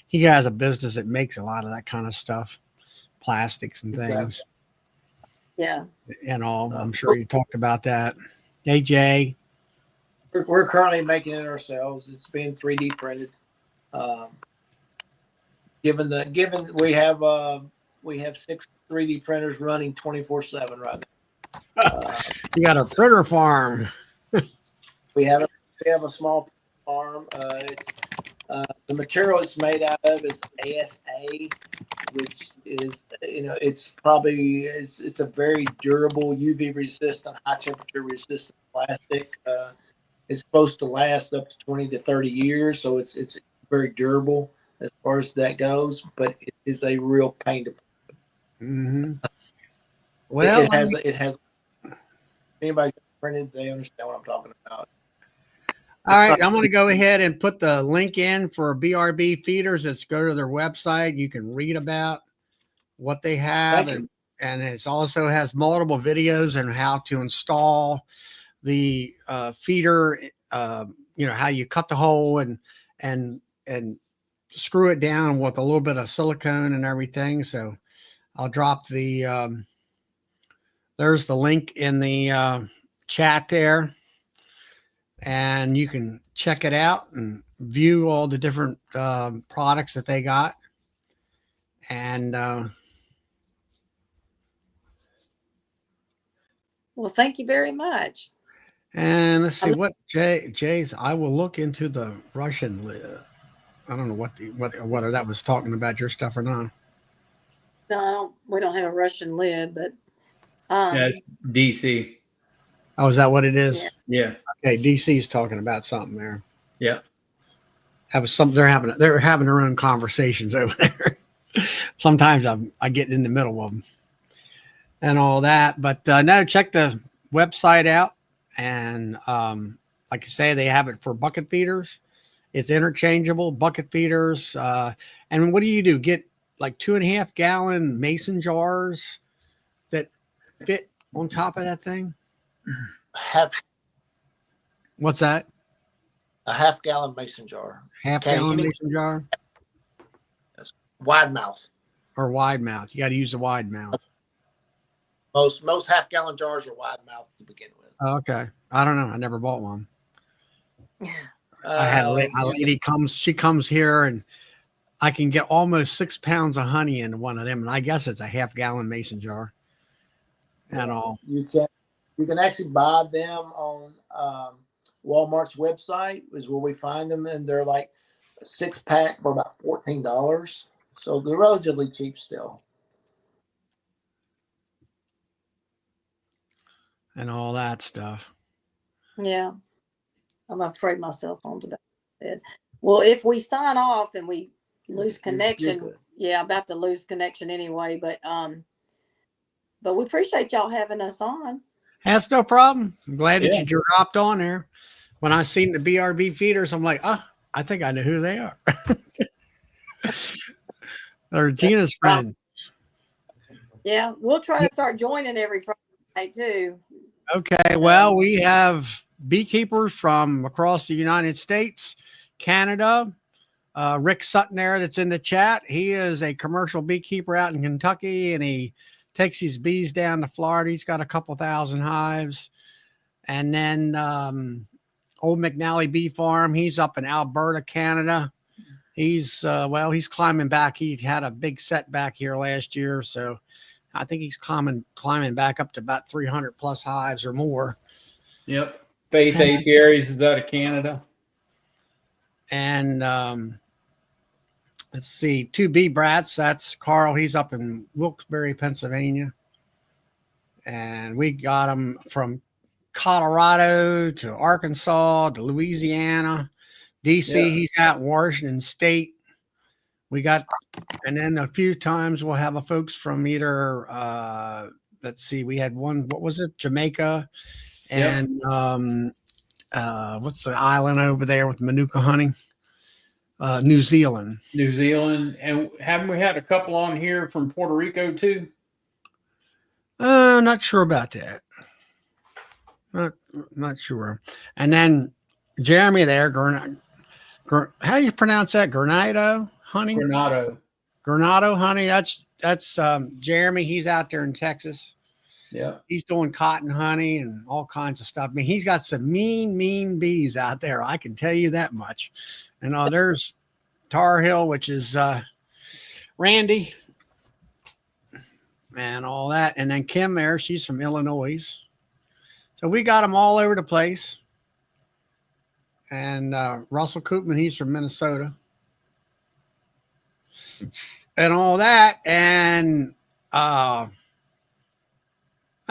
he has a business that makes a lot of that kind of stuff, plastics and things. Yeah. And all. I'm sure you talked about that. Hey Jay. We're currently making it ourselves. It's being 3D printed. Given we have 6 3D printers running 24/7 right now. You got a printer farm. We have a small farm. It's the material it's made out of is ASA, which is it's a very durable, UV resistant, high temperature resistant plastic. It's supposed to last up to 20 to 30 years, so it's very durable as far as that goes. But it is a real pain to. Mm-hmm. Well, it has. Anybody printed, they understand what I'm talking about. All right, I'm going to go ahead and put the link in for BRB feeders. Let's go to their website. You can read about what they have, and it also has multiple videos on how to install the feeder. How you cut the hole and screw it down with a little bit of silicone and everything. So I'll drop the there's the link in the chat there. And you can check it out and view all the different products that they got. And Well, thank you very much. and let's see what Jay's. I will look into the Russian lid. I don't know whether that was talking about your stuff or not. No, we don't have a Russian lid, but That's DC. Oh, is that what it is? Yeah. Okay, DC's talking about something there. Yeah. That was something they're having their own conversations over there. Sometimes I get in the middle of them and all that, but no, check the website out. And like I say, they have it for bucket feeders. It's interchangeable bucket feeders. And what do? Get like 2.5 gallon mason jars that fit on top of that thing? half What's that? a half-gallon mason jar. Half Okay, gallon any mason jar wide mouth. or wide mouth? You got to use a wide mouth. Most half-gallon jars are wide mouth to begin with. Oh, okay. I don't know. I never bought one. I had a lady she comes here and I can get almost 6 pounds of honey in one of them. And I guess it's a half-gallon mason jar and all. You can actually buy them on Walmart's website is where we find them, and they're like a 6-pack for about $14. So they're relatively cheap still. And all that stuff. Yeah. I'm afraid my cell phone's about dead. Well, if we sign off and we lose connection, yeah, I'm about to lose connection anyway, but we appreciate y'all having us on. That's no problem. I'm glad that you dropped on there. When I seen the BRB feeders, I'm like, I think I know who they are. They're Gina's friend. Yeah, we'll try to start joining every Friday too. Okay, well, we have beekeepers from across the United States, Canada. Rick Sutton there that's in the chat. He is a commercial beekeeper out in Kentucky, and he takes his bees down to Florida. He's got a couple thousand hives. And then Old McNally Bee Farm, he's up in Alberta, Canada. He's he's climbing back. He had a big setback here last year, so I think he's climbing back up to about 300 plus hives or more. Yep. Faith Apiaries is out of Canada. And let's see, 2 bee brats. That's Carl. He's up in Wilkes-Barre, Pennsylvania. And we got him from Colorado to Arkansas to Louisiana, DC. Yeah. He's out in Washington State. We got, and then a few times we'll have a folks from either, let's see, we had one, what was it? Jamaica and what's the island over there with Manuka honey? New Zealand. And haven't we had a couple on here from Puerto Rico too? Not sure about that. Not sure. And then Jeremy there, how do you pronounce that? Granado honey? Granado honey. That's Jeremy. He's out there in Texas. Yeah. He's doing cotton honey and all kinds of stuff. I mean, he's got some mean bees out there. I can tell you that much. And there's Tar Heel, which is Randy and all that. And then Kim there, she's from Illinois. So we got them all over the place. And Russell Koopman, he's from Minnesota. And all that. And let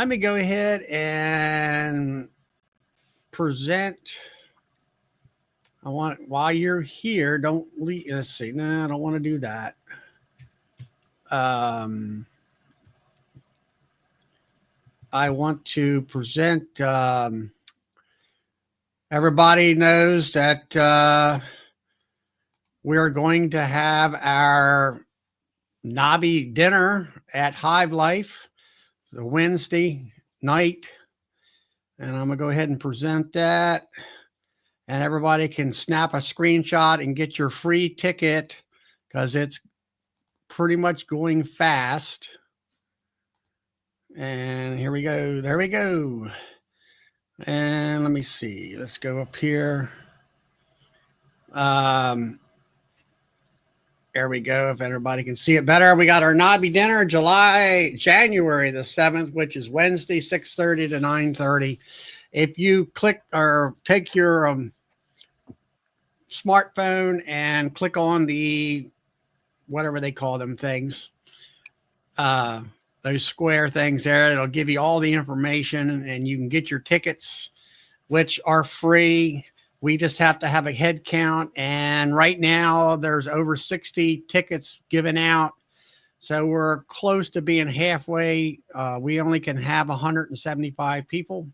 me go ahead and present. I want, while you're here, don't leave. Let's see. No, I don't want to do that. I want to present. Everybody knows that we are going to have our Nobby dinner at Hive Life the Wednesday night. And I'm going to go ahead and present that. And everybody can snap a screenshot and get your free ticket because it's pretty much going fast. And here we go. There we go. And let me see. Let's go up here. There we go. If everybody can see it better, we got our Nobby dinner January the 7th, which is Wednesday, 6:30 to 9:30. If you click or take your smartphone and click on the, whatever they call them things, those square things there, it'll give you all the information and you can get your tickets, which are free. We just have to have a head count. And right now there's over 60 tickets given out. So we're close to being halfway. We only can have 175 people.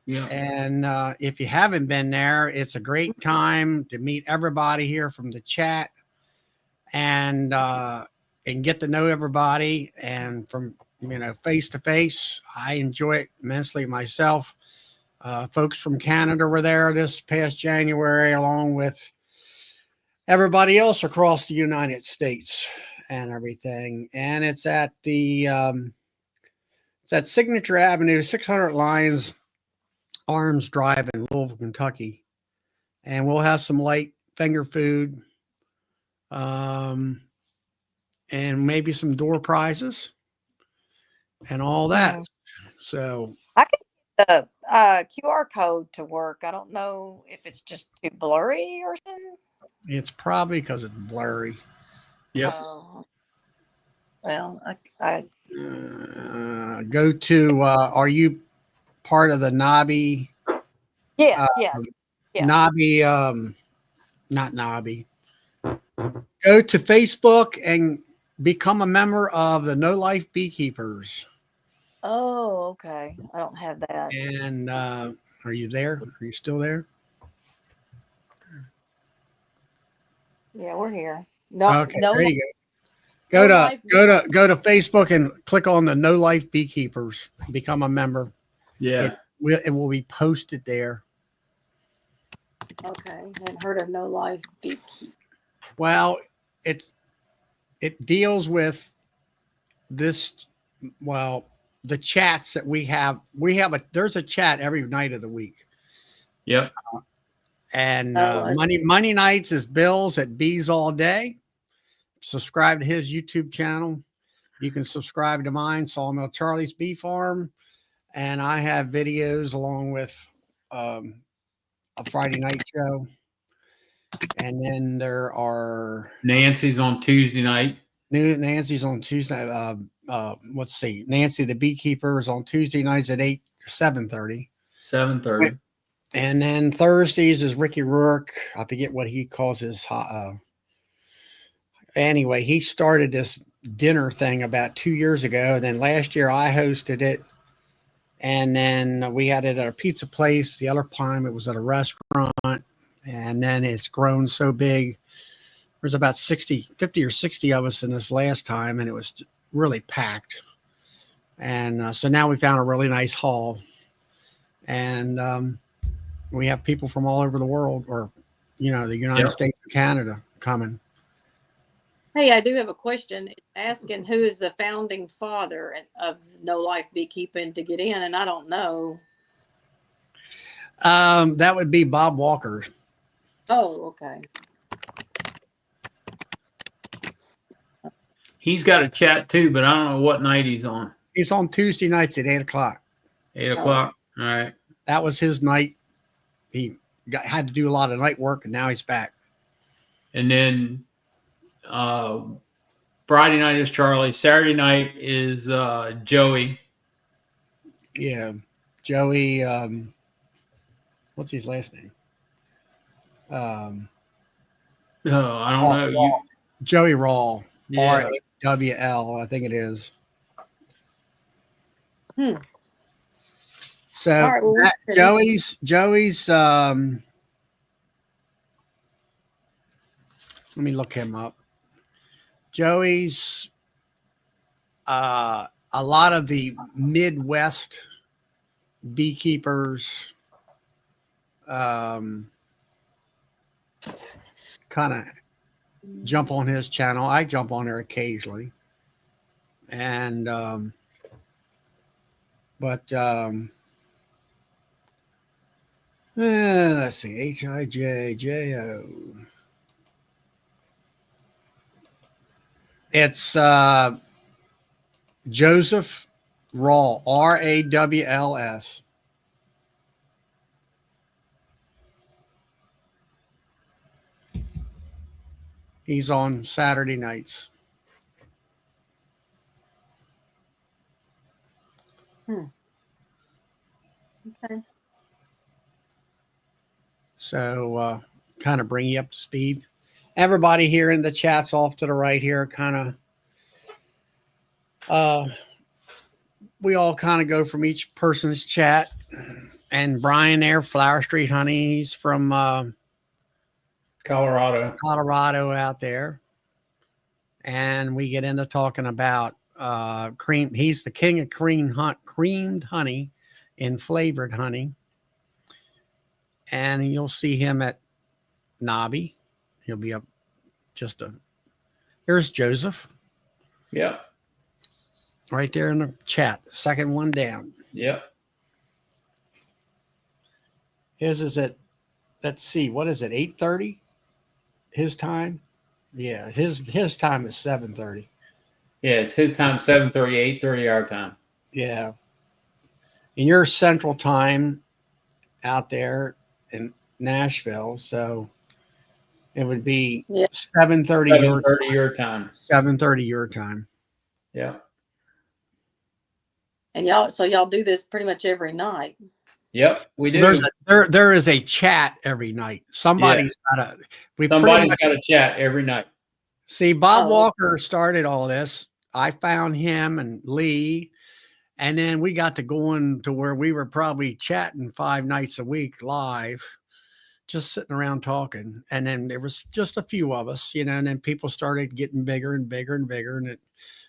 Yeah. And if you haven't been there, it's a great time to meet everybody here from the chat and get to know everybody. And from, face to face, I enjoy it immensely myself. Folks from Canada were there this past January, along with everybody else across the United States and everything. And it's at Signature Avenue, 600 Lions Arms Drive in Louisville, Kentucky. And we'll have some light finger food, and maybe some door prizes and all that. So I could get the QR code to work. I don't know if it's just too blurry or something. it's probably because it's blurry. Yep. Well, I Go to, are you part of the Nobby? yes, yes. Yeah. Nobby, not Nobby. Go to Facebook and become a member of the No Life Beekeepers. Oh, okay. I don't have that. And are you there? Are you still there? Yeah, we're here. No, Okay, no. there you go. No life- Go to Facebook and click on the No Life Beekeepers. Become a member. Yeah. It will be posted there. Okay, hadn't heard of No Life Beekeep. Well, it deals with this. Well, the chats that we have. There's a chat every night of the week. Yep. And Oh, Monday nights is Bill's at Bees All Day. Subscribe to his YouTube channel. You can subscribe to mine, Sawmill Charlie's Bee Farm. And I have videos along with a Friday night show. And then there are Nancy's on Tuesday night. Nancy's on Tuesday. Let's see. Nancy the Beekeeper is on Tuesday nights at 8 or 7:30. 7:30. And then Thursdays is Ricky Rourke. I forget what he calls his. Anyway, he started this dinner thing about 2 years ago. And then last year I hosted it. And then we had it at a pizza place. The other time it was at a restaurant. And then it's grown so big. There's about 50 or 60 of us in this last time. And it was really packed. And so now we found a really nice hall. And we have people from all over the world, or, the United States and Canada coming. Hey, I do have a question. It's asking who is the founding father of No Life Beekeeping to get in, and I don't know. That would be Bob Walker. Oh, okay. He's got a chat too, but I don't know what night he's on. He's on Tuesday nights at 8 o'clock. 8 o'clock. All right. That was his night. He had to do a lot of night work, and now he's back. And then Friday night is Charlie. Saturday night is Joey. Yeah. Joey, what's his last name? I don't know. Joey Rawl. Yeah. RWL, I think it is. So All right, well, Joey's let me look him up. Joey's a lot of the Midwest beekeepers kind of jump on his channel. I jump on there occasionally. And let's see, HIJJO. It's Joseph Rawl, RAWLS. He's on Saturday nights. Okay. So kind of bring you up to speed. Everybody here in the chat's off to the right here, kind of we all kind of go from each person's chat. And Brian there, Flower Street Honey, he's from Colorado out there. And we get into talking about cream. He's the king of creamed honey and flavored honey. and you'll see him at Nobby. He'll be up here's Joseph Yep. right there in the chat. Second one down. Yep. His is at, let's see, what is it, 8:30? His time? Yeah, his time is 7:30. Yeah, it's his time, 7:30, 8:30 our time. Yeah. In your central time out there in Nashville, so it would be Yeah. 7:30 your 7:30 your time. 7:30 your time. Yeah. And so y'all do this pretty much every night. Yep, we do. There is a chat every night. Somebody's got Somebody's got a chat every night. See, Bob Walker started all this. I found him and Lee, and then we got to going to where we were probably chatting 5 nights a week live, just sitting around talking. And then there was just a few of us, and then people started getting bigger and bigger and bigger, and it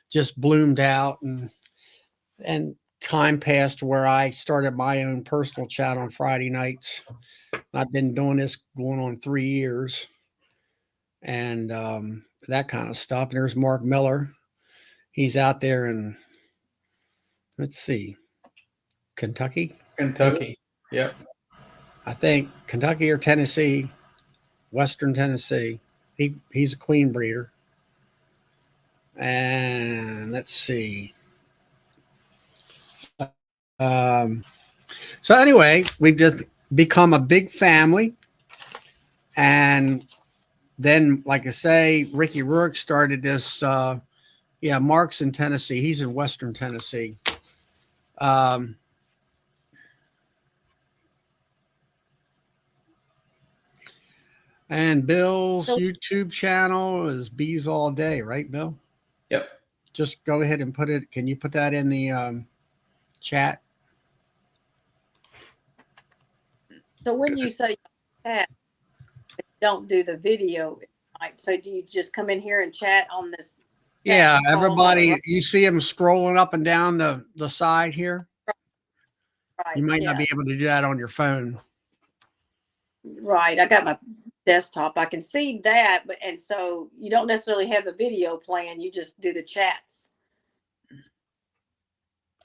just bloomed out. And time passed where I started my own personal chat on Friday nights. I've been doing this going on 3 years, and that kind of stuff. And there's Mark Miller. He's out there in, let's see, Kentucky. Yep. I think Kentucky or Tennessee, Western Tennessee. He's a queen breeder. And let's see. So anyway, we've just become a big family. And then, like I say, Ricky Rourke started this. Mark's in Tennessee. He's in Western Tennessee. And Bill's YouTube channel is Bees All Day, right, Bill? Yep. Just go ahead and put it. Can you put that in the chat? So when you say chat, don't do the video, so do you just come in here and chat on this? Yeah, everybody, you see them scrolling up and down the side here. Right, you might not be able to do that on your phone. Right. I got my desktop. I can see that, and so you don't necessarily have the video playing. You just do the chats,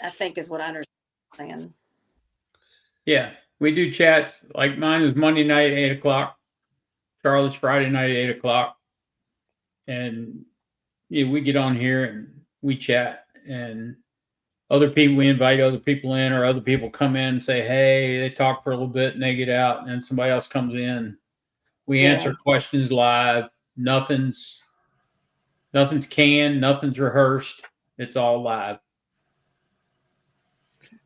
I think is what I understand. Yeah, we do chats. Like mine is Monday night at 8 o'clock. Charlotte's Friday night at 8 o'clock. And we get on here and we chat, and we invite other people in, or other people come in and say, hey, they talk for a little bit and they get out, and then somebody else comes in. We answer questions live. Nothing's canned, nothing's rehearsed. It's all live.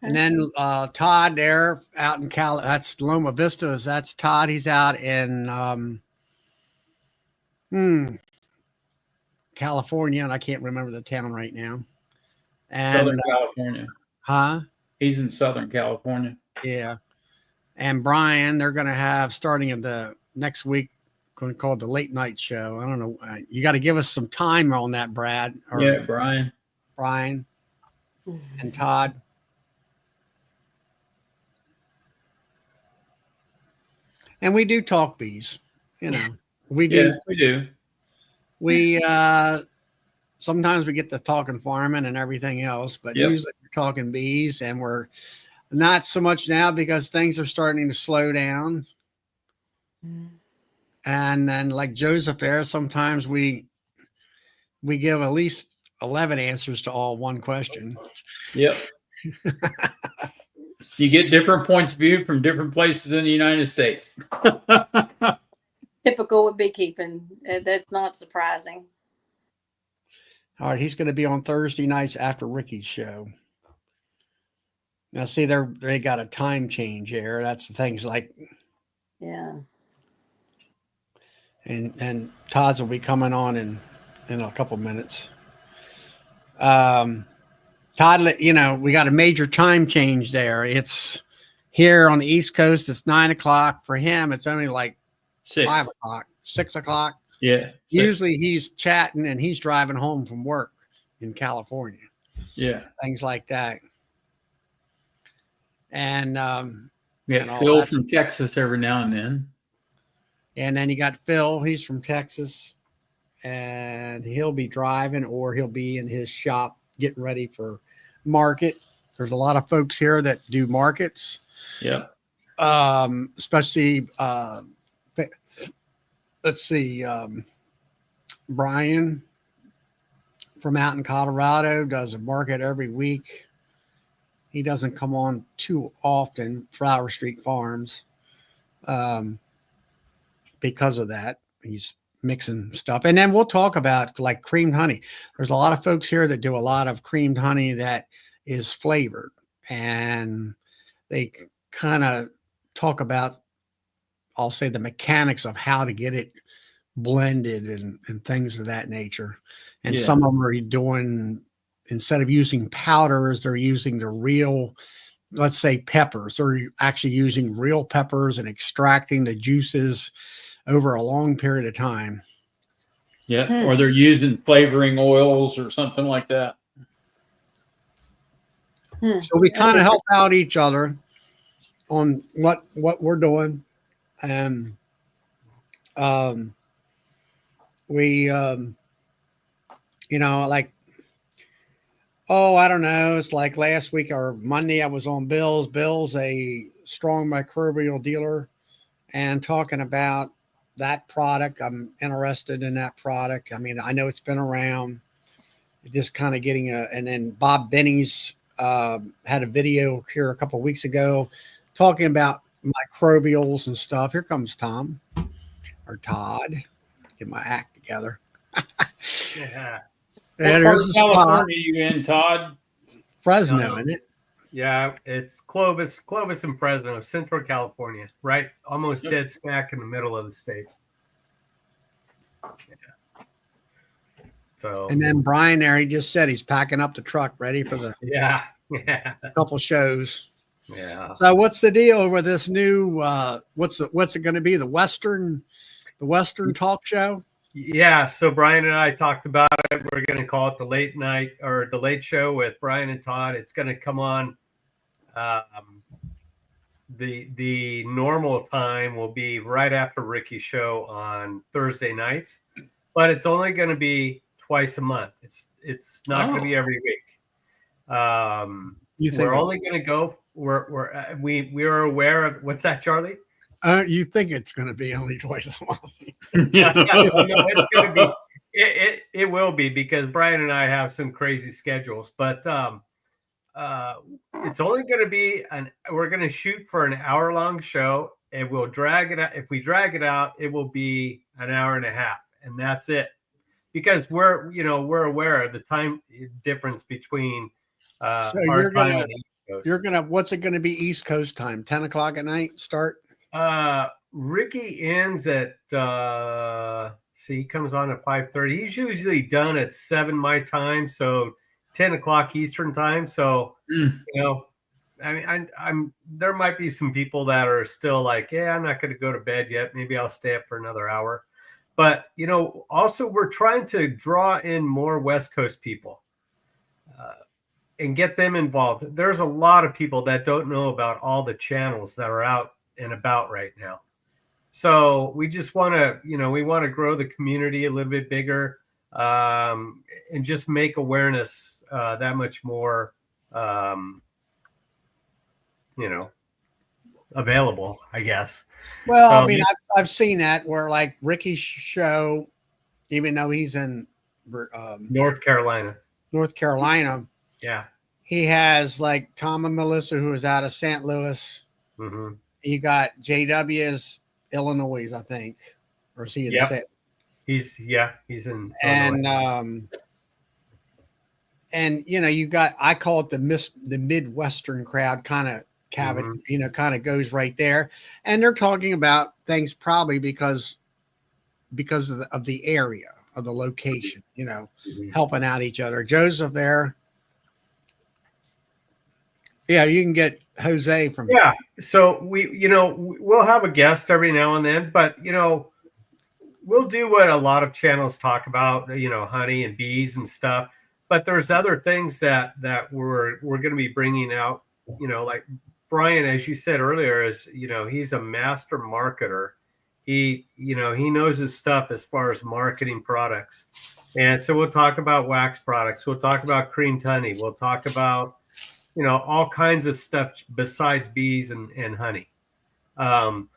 And then Todd there out in that's Loma Vista. That's Todd. He's out in California, and I can't remember the town right now. And Southern California. Huh? He's in Southern California. Yeah. And Brian, they're going to have, starting in the next week, going to call it the late night show. I don't know. You got to give us some time on that, Brad. Brian and Todd. And we do talk bees, we do. Yeah, we do. We, sometimes we get to talking farming and everything else, but usually we're talking bees, and we're not so much now because things are starting to slow down. And then, like Joseph there, sometimes we give at least 11 answers to all one question. Yep. You get different points of view from different places in the United States. Typical with beekeeping. That's not surprising. All right, he's going to be on Thursday nights after Ricky's show. Now, see, they got a time change there. That's the things like. Yeah. And Todd's will be coming on in a couple minutes. Todd, we got a major time change there. It's here on the East Coast. It's 9 o'clock. For him, it's only like 5 o'clock, 6 o'clock. Yeah. Usually he's chatting and he's driving home from work in California. Yeah. Things like that. And We and got all Phil that. from Texas every now and then. And then you got Phil. He's from Texas, and he'll be driving or he'll be in his shop getting ready for market. There's a lot of folks here that do markets, Yep. especially let's see, Brian from out in Colorado does a market every week. He doesn't come on too often, Flower Street Farms, because of that. He's mixing stuff. And then we'll talk about like creamed honey. There's a lot of folks here that do a lot of creamed honey that is flavored, and they kind of talk about, I'll say, the mechanics of how to get it blended and things of that nature. And Yeah. some of them are doing, instead of using powders, they're using the real, let's say, peppers. They're actually using real peppers and extracting the juices over a long period of time. Yeah. Or they're using flavoring oils or something like that. So we kind of help out each other on what we're doing. And we like, I don't know, it's like last week or Monday I was on Bill's a strong microbial dealer, and talking about that product. I'm interested in that product. I mean, I know it's been around, just kind of getting and then Bob Benny's had a video here a couple of weeks ago talking about microbials and stuff. Here comes Tom or Todd. Get my act together. Yeah. What part of California are you in, Todd? Fresno, isn't it? Yeah, it's Clovis and Fresno, Central California, right? Almost dead smack in the middle of the state. Yeah. So. And then Brian there, he just said he's packing up the truck, ready for the couple shows. Yeah. So what's the deal with this new? What's it going to be? The Western talk show? Yeah. So Brian and I talked about it. We're going to call it the late night or the late show with Brian and Todd. It's going to come on. The normal time will be right after Ricky's show on Thursday nights, but it's only going to be twice a month. It's not going to be every week. We're only going to go. We are aware of what's that, Charlie? You think it's going to be only twice a month? No, it's going to be. It will be, because Brian and I have some crazy schedules, but it's only going to be we're going to shoot for an hour-long show, and we'll drag it out. If we drag it out, it will be an hour and a half, and that's it. Because we're aware of the time difference between so our time and East Coast. What's it going to be East Coast time? 10 o'clock at night start? Ricky ends at he comes on at 5:30. He's usually done at 7 my time, so 10 o'clock Eastern time. So I mean, I'm there might be some people that are still like, I'm not going to go to bed yet. Maybe I'll stay up for another hour. But also we're trying to draw in more West Coast people and get them involved. There's a lot of people that don't know about all the channels that are out and about right now. So we just want to, we want to grow the community a little bit bigger, and just make awareness that much more, available, I guess. Well, so, I mean, I've seen that where like Ricky's show, even though he's in North Carolina. Yeah. He has like Tom and Melissa, who is out of St. Louis. Mm-hmm. You got JW's Illinois, I think, or is he in the He's in Illinois. And you got, I call it the Midwestern crowd kind of kind of goes right there, and they're talking about things probably because of the area, of the location, helping out each other. Joseph there. Yeah, you can get Jose from. Yeah, so we'll have a guest every now and then, but we'll do what a lot of channels talk about, honey and bees and stuff. But there's other things that we're going to be bringing out, like Brian, as you said earlier, is, he's a master marketer. He knows his stuff as far as marketing products. And so we'll talk about wax products. We'll talk about creamed honey. We'll talk about, all kinds of stuff besides bees and honey. I'll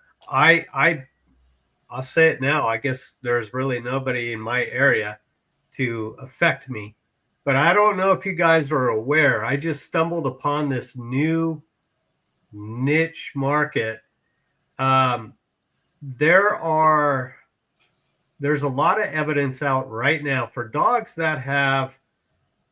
say it now. I guess there's really nobody in my area to affect me, but I don't know if you guys are aware. I just stumbled upon this new niche market. There's a lot of evidence out right now for dogs that have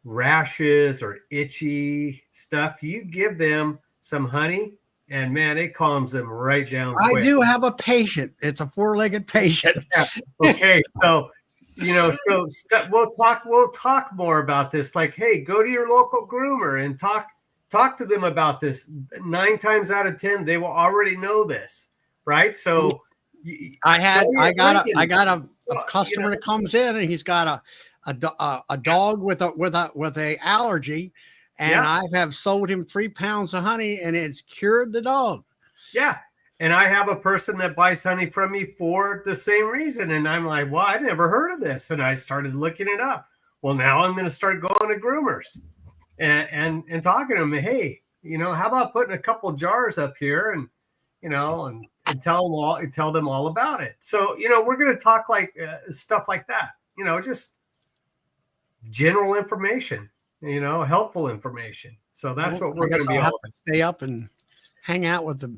rashes or itchy stuff. You give them some honey, and man, it calms them right down quick. I do have a patient. It's a 4-legged patient. Yeah. Okay, so we'll talk more about this. Like, hey, go to your local groomer and talk to them about this. 9 times out of 10, they will already know this, right? So I got a customer that comes in, and he's got a dog with a allergy, and I have sold him 3 pounds of honey, and it's cured the dog. Yeah. And I have a person that buys honey from me for the same reason. And I'm like, well, I never heard of this. And I started looking it up. Well, now I'm going to start going to groomers and talking to them. Hey, how about putting a couple jars up here and tell them all about it. So, we're going to talk like stuff like that, just general information, helpful information. So that's what we're going to be able to stay up and hang out with the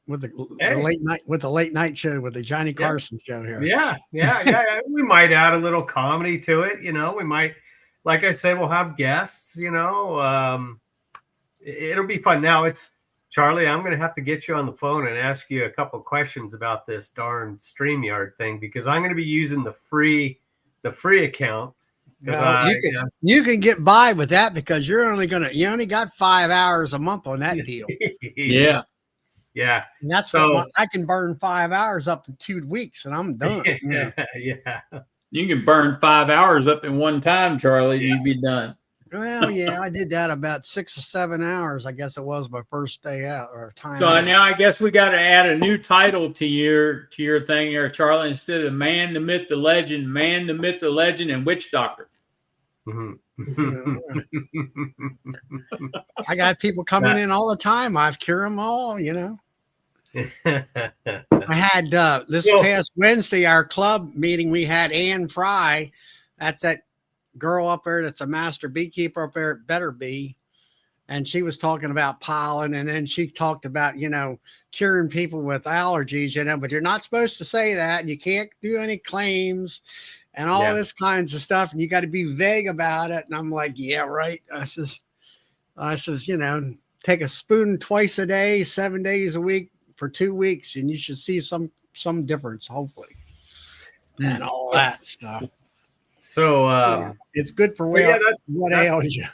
late night show with the Johnny Carson show here. Yeah. We might add a little comedy to it. We might, like I said, we'll have guests. It'll be fun. Now it's Charlie. I'm going to have to get you on the phone and ask you a couple of questions about this darn StreamYard thing, because I'm going to be using the free account. You can get by with that because you only got 5 hours a month on that deal. Yeah. Yeah. And that's what I can burn 5 hours up in 2 weeks and I'm done. Yeah. You can burn 5 hours up in one time, Charlie. You'd be done. Well, yeah, I did that about 6 or 7 hours. I guess it was my first day out or time. So out. now I guess we got to add a new title to your thing here, Charlie. Instead of man, the myth, the legend, and witch doctor. Mm-hmm. I got people coming in all the time. I've cured them all, I had this past Wednesday, our club meeting, we had Ann Fry. That's that girl up there that's a master beekeeper up there at Better Bee. And she was talking about pollen. And then she talked about, curing people with allergies, but you're not supposed to say that. And you can't do any claims and all this kinds of stuff. And you got to be vague about it. And I'm like, yeah, right. I says, take a spoon twice a day, 7 days a week for 2 weeks. And you should see some difference, hopefully. And all that stuff. So it's good for what ails you.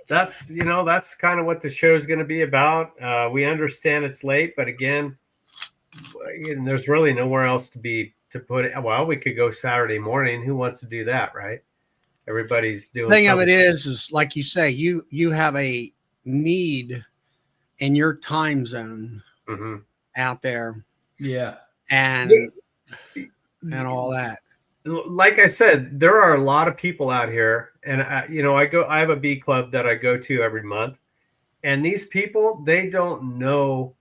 That's kind of what the show is going to be about. We understand it's late, but again, there's really nowhere else to put it. Well, we could go Saturday morning. Who wants to do that, right? Everybody's doing. The thing of it is like you say, you have a need in your time zone out there. Yeah, and all that. Like I said, there are a lot of people out here, and I have a bee club that I go to every month, and these people, they don't know.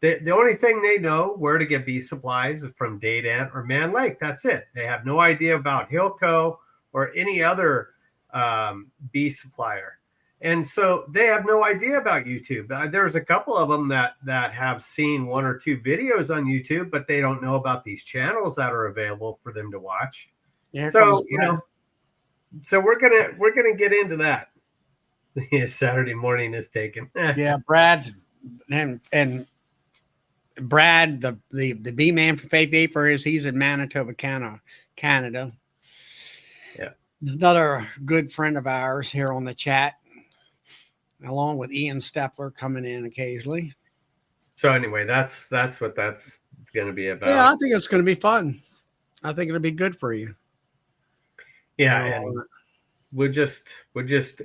The only thing they know where to get bee supplies is from Date Ant or Man Lake. That's it. They have no idea about Hilco or any other bee supplier, and so they have no idea about YouTube. There's a couple of them that have seen 1 or 2 videos on YouTube, but they don't know about these channels that are available for them to watch. Yeah, so so we're gonna get into that. Saturday morning is taken. Yeah, Brad and Brad, the bee man for Faith Aper, he's in Manitoba, Canada. Yeah, another good friend of ours here on the chat, along with Ian Stepler coming in occasionally. So anyway, that's what that's going to be about. Yeah, I think it's going to be fun. I think it'll be good for you. Yeah, we'll just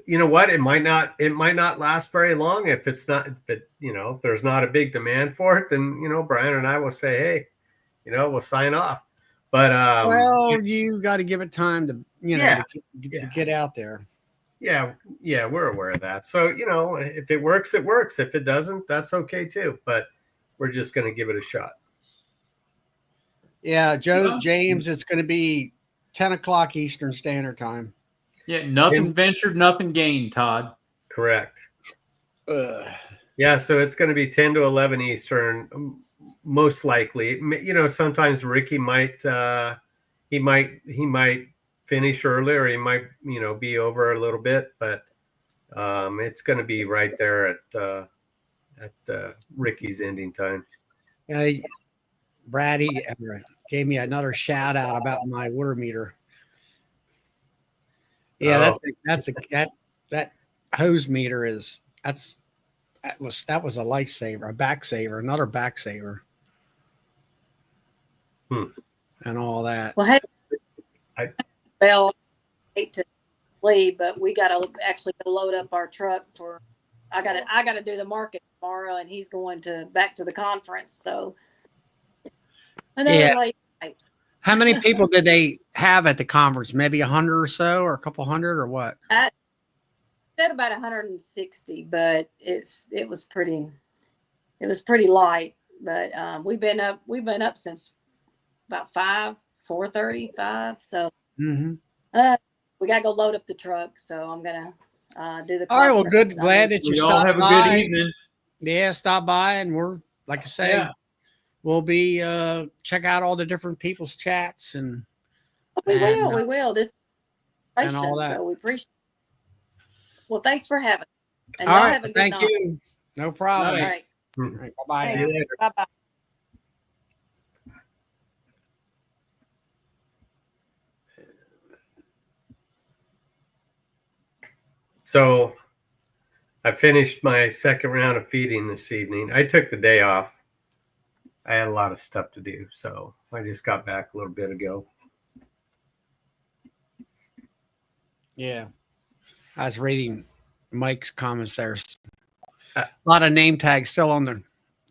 you know what, it might not last very long if it's not, if there's not a big demand for it, then Brian and I will say, hey, we'll sign off. But Well, you got to give it time to Yeah, to get out there. yeah, we're aware of that. So if it works, it works. If it doesn't, that's okay too. But we're just going to give it a shot. Yeah, James, it's going to be 10 o'clock Eastern Standard Time. Yeah, nothing ventured, nothing gained, Todd. Correct. Ugh. Yeah, so it's going to be 10 to 11 Eastern, most likely. Sometimes Ricky might he might finish earlier. He might be over a little bit, but it's going to be right there at Ricky's ending time. Brady gave me another shout out about my water meter. Yeah, that hose meter that was a lifesaver, a back saver, another back saver, and all that. Well, hey, I hate to leave, but we got to actually load up our truck for. I got to do the market tomorrow, and he's going back to the conference. So, Yeah. How many people did they have at the conference? Maybe 100 or so, or a couple hundred, or what? I said about 160, but it was pretty light. But we've been up since about 4:35. So we gotta go load up the truck. So I'm gonna do the. All right. Well, good. Glad that you stopped have by. a good evening. Yeah, stop by, and we're like I say, we'll be check out all the different people's chats and. We will. This and all that. So we appreciate. Well, thanks for having. And all right. have a good Thank night. you. No problem. All right. All right. Bye bye. Bye bye. So I finished my second round of feeding this evening. I took the day off. I had a lot of stuff to do, so I just got back a little bit ago. Yeah. I was reading Mike's comments there. A lot of name tags still on the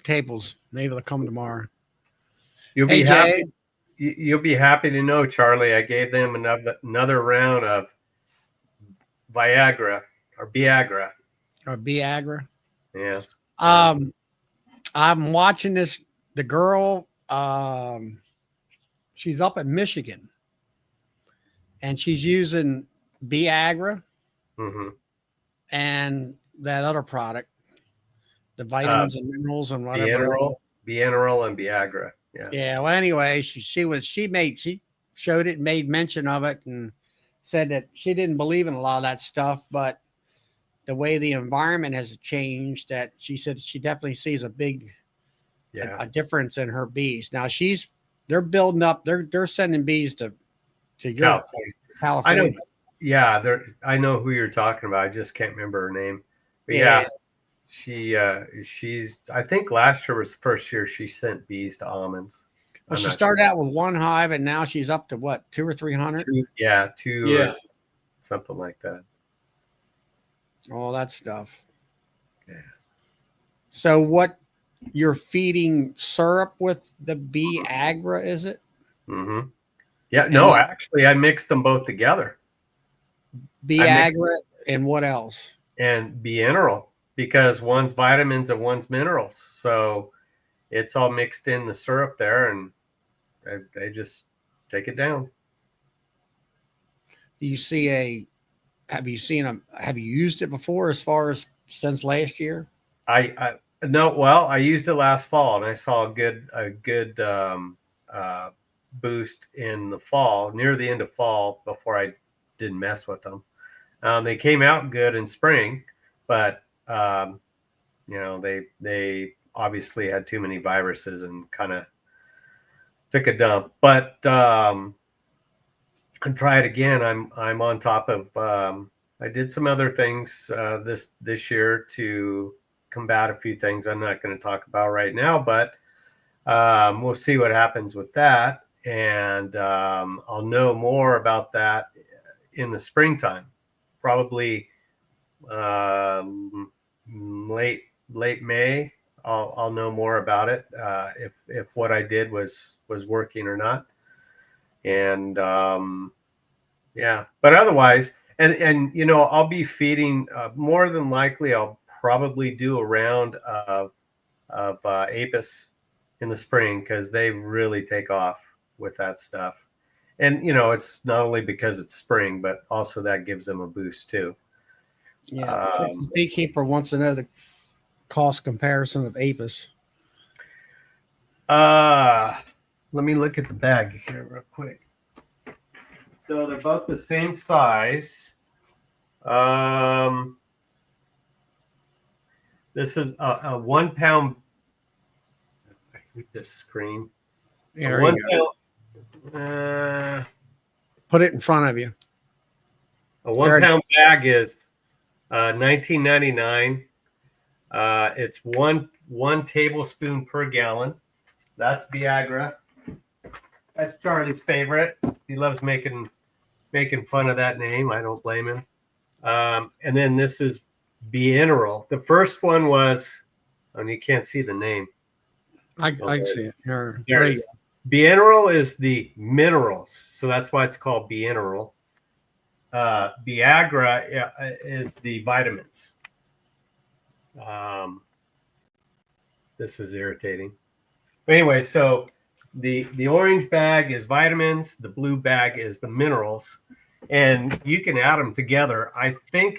tables. Maybe they'll come tomorrow. You'll be happy. You'll be happy to know, Charlie, I gave them another round of Viagra or Viagra. Or Viagra. Yeah. I'm watching this. The girl, she's up in Michigan, and she's using Viagra and that other product, the vitamins and minerals and whatever. Beaneral and Viagra. Yeah. Yeah. Well, anyway, she showed it, made mention of it, and said that she didn't believe in a lot of that stuff, but the way the environment has changed, that she said she definitely sees a big a difference in her bees. Now they're building up, they're sending bees to Europe, California. I know. Yeah, I know who you're talking about. I just can't remember her name. But she's I think last year was the first year she sent bees to almonds. Well, she started out with one hive, and now she's up to what, 200 or 300? Two, something like that. All that stuff. Yeah. So what, you're feeding syrup with the Viagra, is it? Mm-hmm. Yeah. No, actually, I mixed them both together. Viagra and what else? And Beaneral, because one's vitamins and one's minerals. So it's all mixed in the syrup there, and they just take it down. Do you see have you used it before, as far as since last year? No, well, I used it last fall, and I saw a good boost in the fall, near the end of fall, before I didn't mess with them. They came out good in spring, but they obviously had too many viruses and kind of took a dump. But and try it again. I'm on top of. I did some other things this year to combat a few things I'm not going to talk about right now, but we'll see what happens with that, and I'll know more about that in the springtime. probably late May. I'll know more about it, if what I did was working or not. And yeah, but otherwise, and I'll be feeding, more than likely I'll probably do a round of apis in the spring, because they really take off with that stuff. And it's not only because it's spring, but also that gives them a boost too. Yeah, Texas Beekeeper wants to know the cost comparison of apis. Let me look at the bag here real quick. So they're both the same size. This is a 1 pound. I hate this screen. Yeah, A 1 pound. Put it in front of you. A 1 pound bag is $19.99. It's one tablespoon per gallon. That's Viagra. That's Charlie's favorite. He loves making fun of that name. I don't blame him. And then this is Bieneral. The first one was, and you can't see the name. I see it. There it is. Bieneral is the minerals, so that's why it's called Bieneral. Viagra is the vitamins. This is irritating. But anyway, so the orange bag is vitamins, the blue bag is the minerals, and you can add them together. I think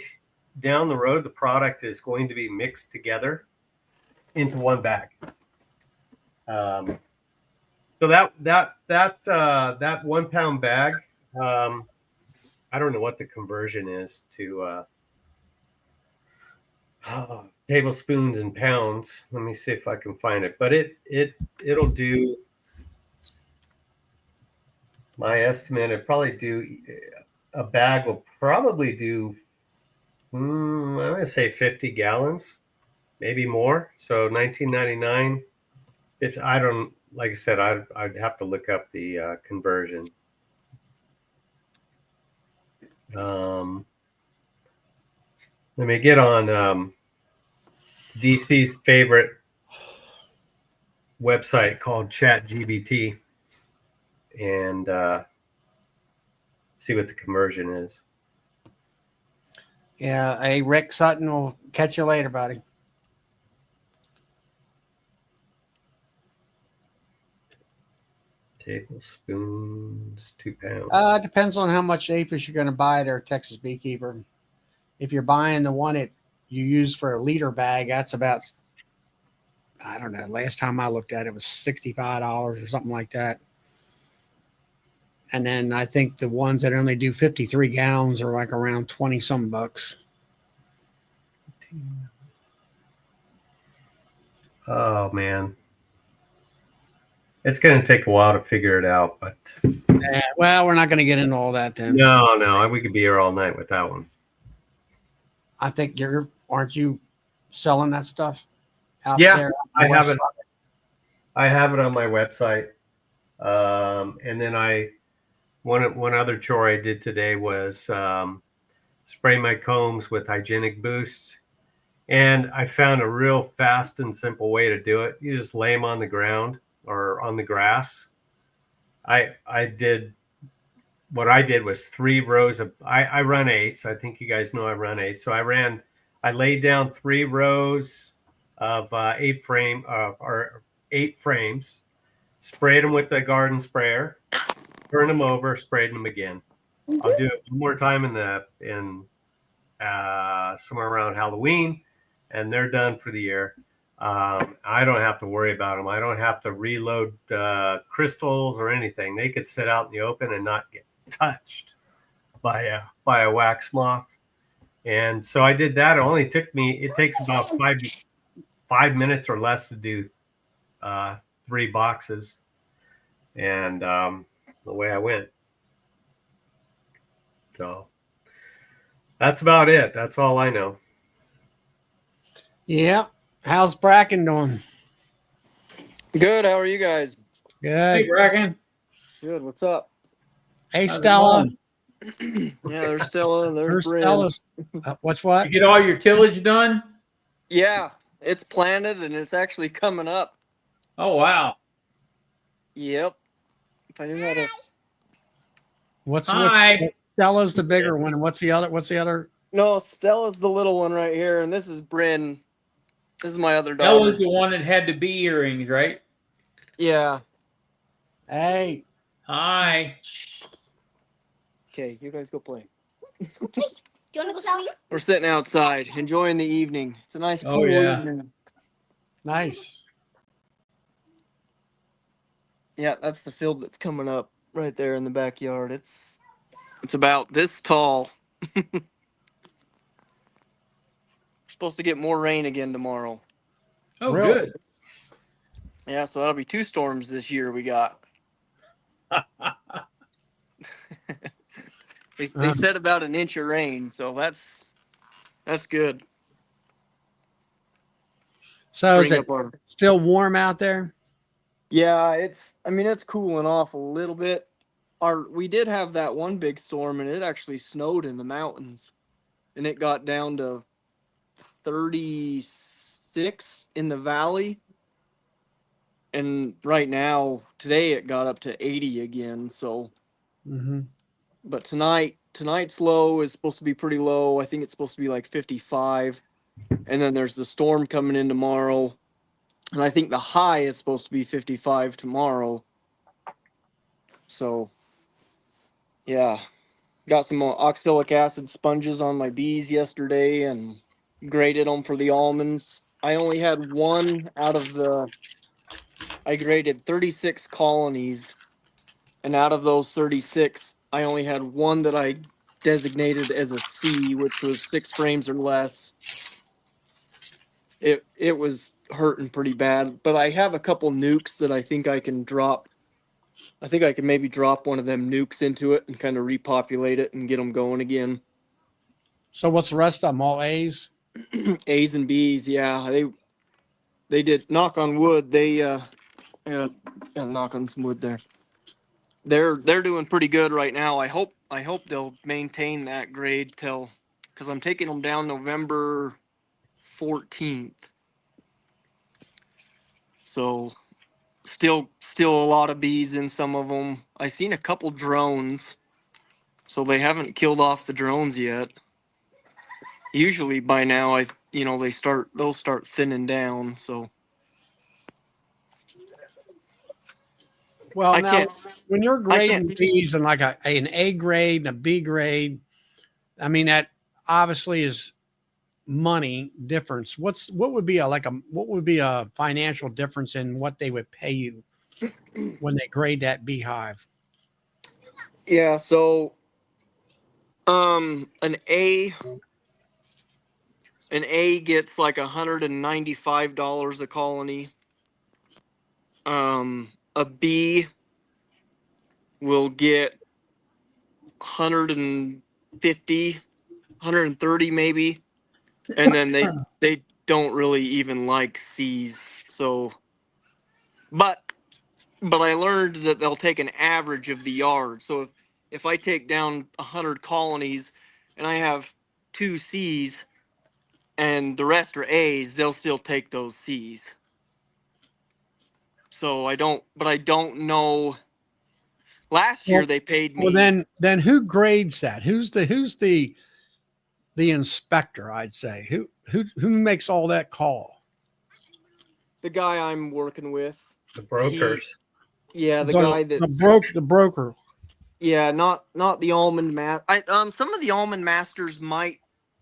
down the road the product is going to be mixed together into one bag. So that 1 pound bag, I don't know what the conversion is to tablespoons and pounds. Let me see if I can find it. But it'll do, my estimate, a bag will probably do, I'm going to say 50 gallons, maybe more. So $19.99. Like I said, I'd have to look up the conversion. Let me get on DC's favorite website called ChatGPT and see what the conversion is. Yeah, hey, Rick Sutton, will catch you later, buddy. Tablespoons, 2 pounds. Depends on how much apis you're going to buy there, Texas Beekeeper. If you're buying the one that you use for a liter bag, that's about, I don't know, last time I looked at it was $65 or something like that. And then I think the ones that only do 53 gallons are like around 20 some bucks. Oh man, it's going to take a while to figure it out, but well, we're not going to get into all that then. No, we could be here all night with that one. I think aren't you selling that stuff out there? I have it. I have it on my website. And then one other chore I did today was spray my combs with hygienic boost. And I found a real fast and simple way to do it. You just lay them on the ground or on the grass. What I did was 3 rows of, I run 8s. I think you guys know I run 8. So I laid down 3 rows of 8 frames, sprayed them with the garden sprayer, turned them over, sprayed them again. I'll do it one more time in somewhere around Halloween, and they're done for the year. I don't have to worry about them. I don't have to reload crystals or anything. They could sit out in the open and not get touched by a wax moth. And so I did that. It takes about 5 minutes or less to do 3 boxes. And the way I went. So that's about it. That's all I know. Yeah. How's Bracken doing? Good. How are you guys? Good. Hey, Bracken. Good. What's up? Hey, Stella. Yeah, there's Stella and there's Where's Bryn. Stella's? What's what? You get all your tillage done? Yeah, it's planted and it's actually coming up. Oh wow. Yep. If I knew how to. What's Hi. Stella's the bigger one, and what's the other? What's the other? No, Stella's the little one right here, and this is Bryn. This is my other That daughter. was the one that had the bee earrings, right? Yeah. Hey, Hi. Okay, you guys go play. Do you want to go swim? We're sitting outside, enjoying the evening. It's a nice, Oh, cool yeah. evening. nice. Yeah, that's the field that's coming up right there in the backyard. It's about this tall. We're supposed to get more rain again tomorrow. Oh, Really? good. Yeah, so that'll be 2 storms this year we got. They said about an inch of rain, so that's good. So is Bring it up our- still warm out there? Yeah, it's cooling off a little bit. We did have that one big storm and it actually snowed in the mountains. And it got down to 36 in the valley. And right now, today it got up to 80 again, so Mm-hmm. but tonight's low is supposed to be pretty low. I think it's supposed to be like 55. And then there's the storm coming in tomorrow. And I think the high is supposed to be 55 tomorrow. So, yeah. Got some oxalic acid sponges on my bees yesterday and graded them for the almonds. I only had one I graded 36 colonies. And out of those 36, I only had one that I designated as a C, which was 6 frames or less. It was hurting pretty bad, but I have a couple nukes that I think I can drop. I think I can maybe drop one of them nukes into it and kind of repopulate it and get them going again. So what's the rest of them? All A's? A's and B's, yeah. They did, knock on wood. They gotta knock on some wood there. They're doing pretty good right now. I hope they'll maintain that grade because I'm taking them down November 14th. So still a lot of bees in some of them. I seen a couple drones, so they haven't killed off the drones yet. Usually by now they'll start thinning down. So Well, I now can't. when you're grading can't- bees in like an A grade and a B grade, I mean that obviously is money difference. What would be a financial difference in what they would pay you when they grade that beehive? Yeah, so an A gets like $195 a colony. A B will get 150, 130 maybe. And then they don't really even like C's. So but I learned that they'll take an average of the yard. So if I take down 100 colonies and I have 2 C's and the rest are A's, they'll still take those C's. So I don't know. Last year they paid me. Well, then who grades that? Who's the inspector? I'd say who makes all that call? The guy I'm working with. The brokers. Yeah, the guy that the broker. Yeah, not the almond some of the almond masters might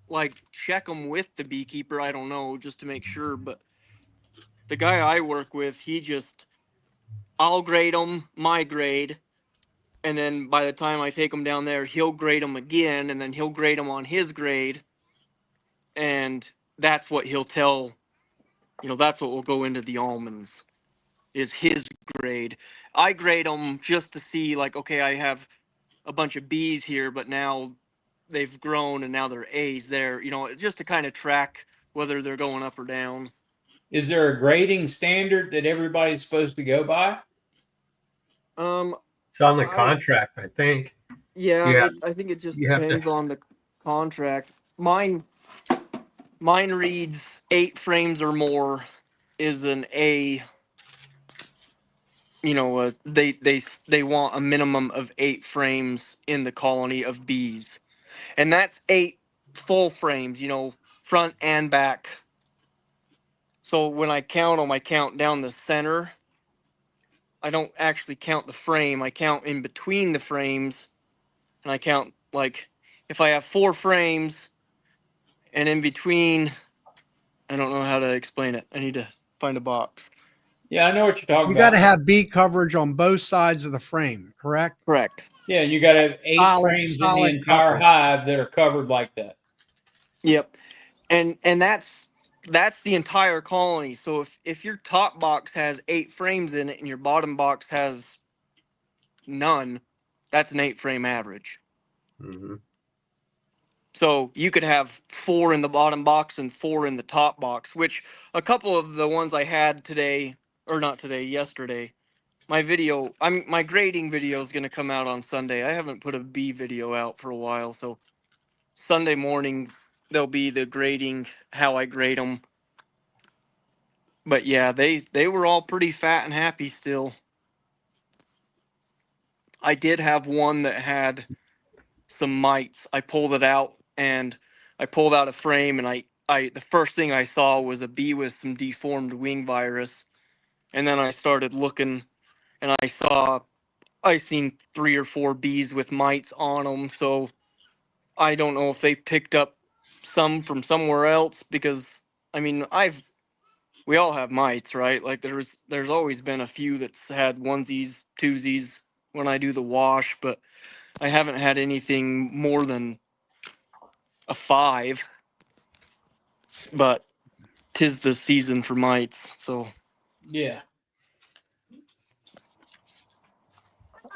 like check them with the beekeeper. I don't know, just to make sure. But the guy I work with, I'll grade them my grade, and then by the time I take them down there, he'll grade them again, and then he'll grade them on his grade, and that's what he'll tell. That's what will go into the almonds, is his grade. I grade them just to see, like, okay, I have a bunch of B's here, but now they've grown and now they're A's there, just to kind of track whether they're going up or down. Is there a grading standard that everybody's supposed to go by? It's on the contract, I think. Yeah, I think it just You have to- depends on the contract. Mine reads 8 frames or more is an A. You know, they want a minimum of 8 frames in the colony of bees, and that's 8 full frames. You know, front and back. So when I count them, I count down the center. I don't actually count the frame. I count in between the frames, and I count like if I have 4 frames, and in between, I don't know how to explain it. I need to find a box. Yeah, I know what you're talking You got about. to have bee coverage on both sides of the frame, correct? Correct. Yeah, you got to have 8 frames in the Solid entire coverage. hive that are covered like that. Yep. And that's the entire colony. So if your top box has 8 frames in it and your bottom box has none, that's an 8 frame average. Mhm. So you could have 4 in the bottom box and 4 in the top box, which a couple of the ones I had today, or not today, yesterday, my grading video is going to come out on Sunday. I haven't put a bee video out for a while, so Sunday morning there'll be the grading, how I grade them. But yeah, they were all pretty fat and happy still. I did have one that had some mites. I pulled it out and I pulled out a frame, and I the first thing I saw was a bee with some deformed wing virus. And then I started looking, and I seen 3 or 4 bees with mites on them. So I don't know if they picked up some from somewhere else, because I mean, we all have mites, right? Like there's always been a few that's had onesies, twosies when I do the wash, but I haven't had anything more than a 5. But 'tis the season for mites, so Yeah.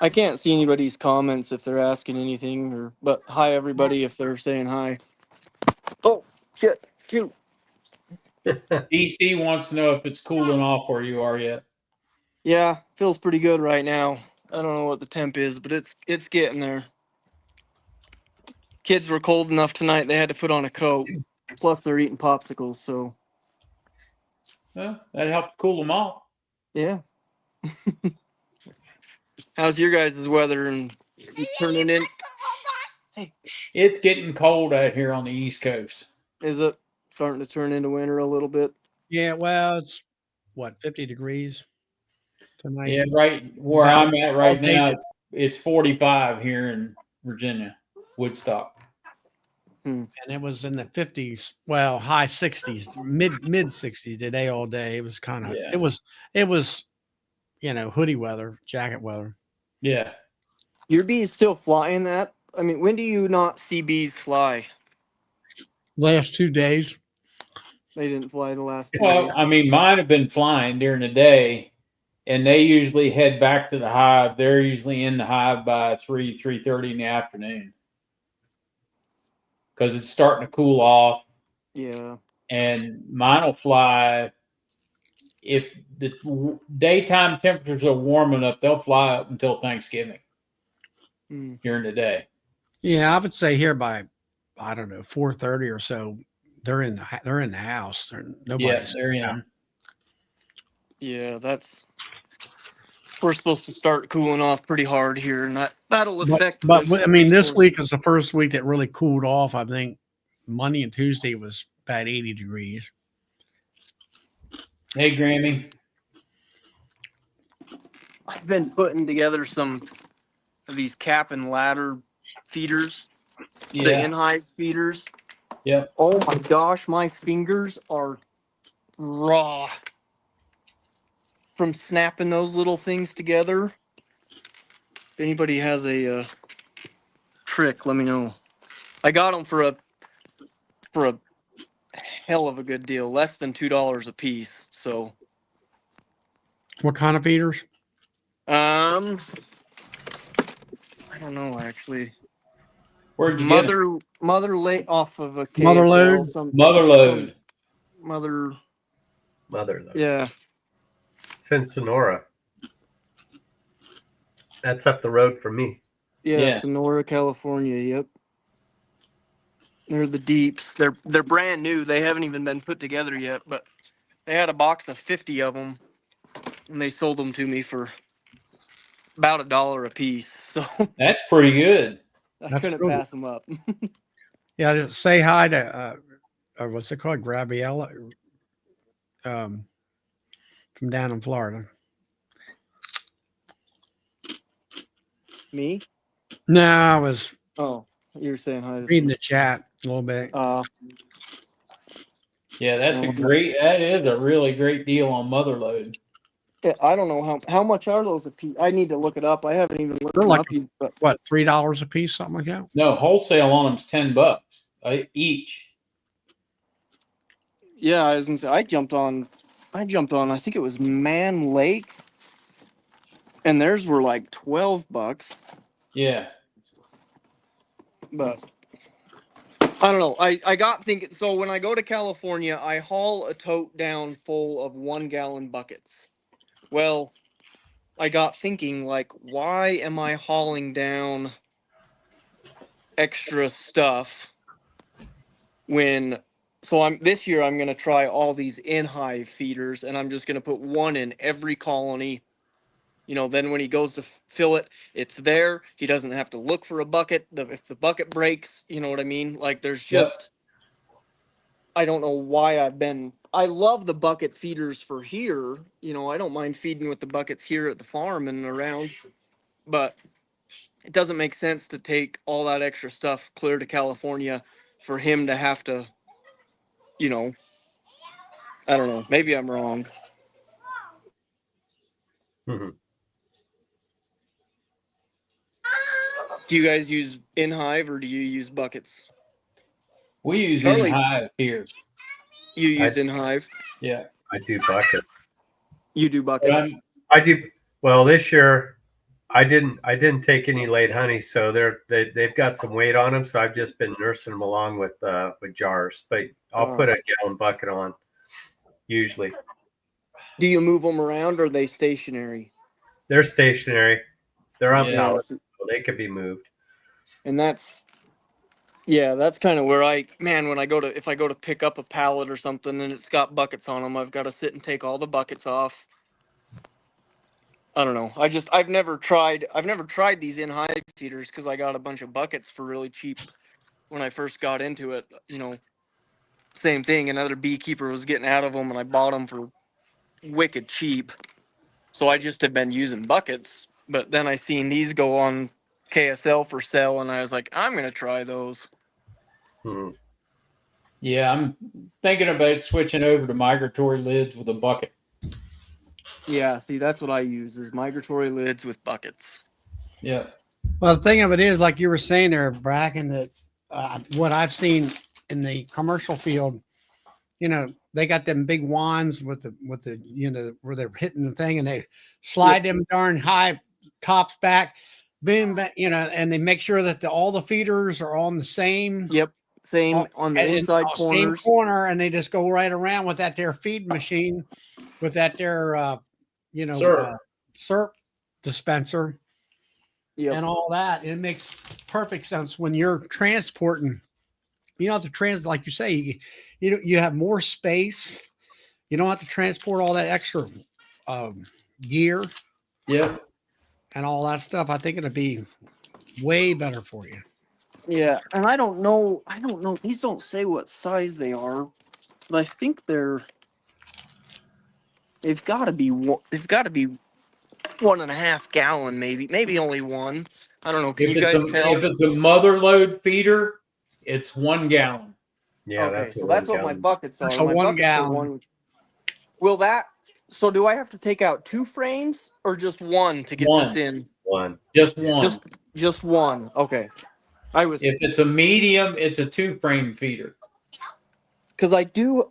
I can't see anybody's comments if they're asking anything, but hi everybody if they're saying hi. Oh shit, shoot. DC wants to know if it's cooling off where you are yet. Yeah, feels pretty good right now. I don't know what the temp is, but it's getting there. Kids were cold enough tonight they had to put on a coat. Plus they're eating popsicles, so Well, that helped cool them off. yeah. How's your guys' weather and turning in? Hey, It's getting cold out here on the East Coast. is it starting to turn into winter a little bit? Yeah, well, it's what, 50 degrees tonight. Yeah, right where About- I'm at I'll right take now, it. it's 45 here in Virginia, Woodstock. And it was in the 50s, well, high 60s, mid 60s today all day. It was kind of Yeah. it was hoodie weather, jacket weather. Yeah. Your bees still flying that? I mean, when do you not see bees fly? Last 2 days. They didn't fly the last 2 Well, days. I mean, mine have been flying during the day, and they usually head back to the hive. They're usually in the hive by 3:30 in the afternoon because it's starting to cool off. Yeah. And mine will fly if the daytime temperatures are warm enough. They'll fly up until Thanksgiving during the day. Yeah, I would say here by, I don't know, 4:30 or so, they're in the house. Nobody's They're in. out. Yeah, we're supposed to start cooling off pretty hard here, and that'll affect. But I mean, this resources. week is the first week that really cooled off. I think Monday and Tuesday was about 80 degrees. Hey, Grammy. I've been putting together some of these cap and ladder feeders, the Yeah. in-hive feeders. Yep. Oh my gosh, my fingers are raw from snapping those little things together. If anybody has a trick, let me know. I got them for a hell of a good deal, less than $2 a piece. So, What kind of feeders? I don't know actually. Where'd you get it? Mother lay off of a KSL, Mother load? Mother load. Mother. Mother. Yeah. It's in Sonora. That's up the road from me. Yeah. Sonora, California. Yep. They're the deeps. They're brand new. They haven't even been put together yet, but they had a box of 50 of them, and they sold them to me for about $1 a piece. So That's pretty good. I That's couldn't cool. pass them up. Yeah, just say hi to what's it called, Grabiella, from down in Florida. Me? No, I was Oh, you were saying hi to reading the chat a little bit. Yeah, that is a really great deal on mother load. I don't know how much are those a piece. I need to look it up. I haven't even looked They're them like up yet, but What, $3 a piece, something like that? No, wholesale on them's $10 each. yeah, I was gonna say I jumped on. I think it was Man Lake, and theirs were like $12. Yeah. But I don't know. I got thinking. So when I go to California, I haul a tote down full of 1-gallon buckets. Well, I got thinking, like, why am I hauling down extra stuff when? So this year I'm gonna try all these in-hive feeders, and I'm just gonna put one in every colony. Then when he goes to fill it, it's there. He doesn't have to look for a bucket. If the bucket breaks, you know what I mean? Like there's just, I don't know why I love the bucket feeders for here. I don't mind feeding with the buckets here at the farm and around, but it doesn't make sense to take all that extra stuff clear to California for him to have to, you know, I don't know. Maybe I'm wrong. Mhm. Do you guys use in-hive or do you use buckets? We use Charlie- in-hive here. You use in-hive. Yeah. I do buckets. You do But buckets. I do. Well, this year I didn't take any late honey, so they've got some weight on them. So I've just been nursing them along with jars. But I'll put a gallon bucket on usually. Do you move them around or are they stationary? They're stationary. They're on Yeah. pallets, so they can be moved. And that's kind of where when if I go to pick up a pallet or something and it's got buckets on them, I've got to sit and take all the buckets off. I don't know. I've never tried these in-hive feeders because I got a bunch of buckets for really cheap when I first got into it. Same thing. Another beekeeper was getting out of them and I bought them for wicked cheap. So I just have been using buckets, but then I seen these go on KSL for sale and I was like, I'm going to try those. Hmm. Yeah, I'm thinking about switching over to migratory lids with a bucket. Yeah, see, that's what I use is migratory lids with buckets. Yeah. Well, the thing of it is, like you were saying there, Bracken, that what I've seen in the commercial field, they got them big wands with the where they're hitting the thing and they slide them darn high tops back, boom, and they make sure that all the feeders are on the same. Yep, same on the inside corners. Same corner, and they just go right around with that there feed machine, with that there syrup dispenser. Yep. And all that. It makes perfect sense when you're transporting. You don't have to like you say, you have more space. You don't have to transport all that extra gear. Yep. And all that stuff. I think it'd be way better for you. Yeah, and I don't know. These don't say what size they are, but I think they've got to be 1.5 gallon, maybe only one. I don't know. Can you guys tell? If it's a mother load feeder, it's 1 gallon. Yeah, Okay, that's so that's what my buckets are. That's a My 1 buckets are gallon. Will that? So do I have to take out 2 frames or just one to get One. this in? one. Just one. Just one. Okay. If it's a medium, it's a 2-frame feeder. Because I do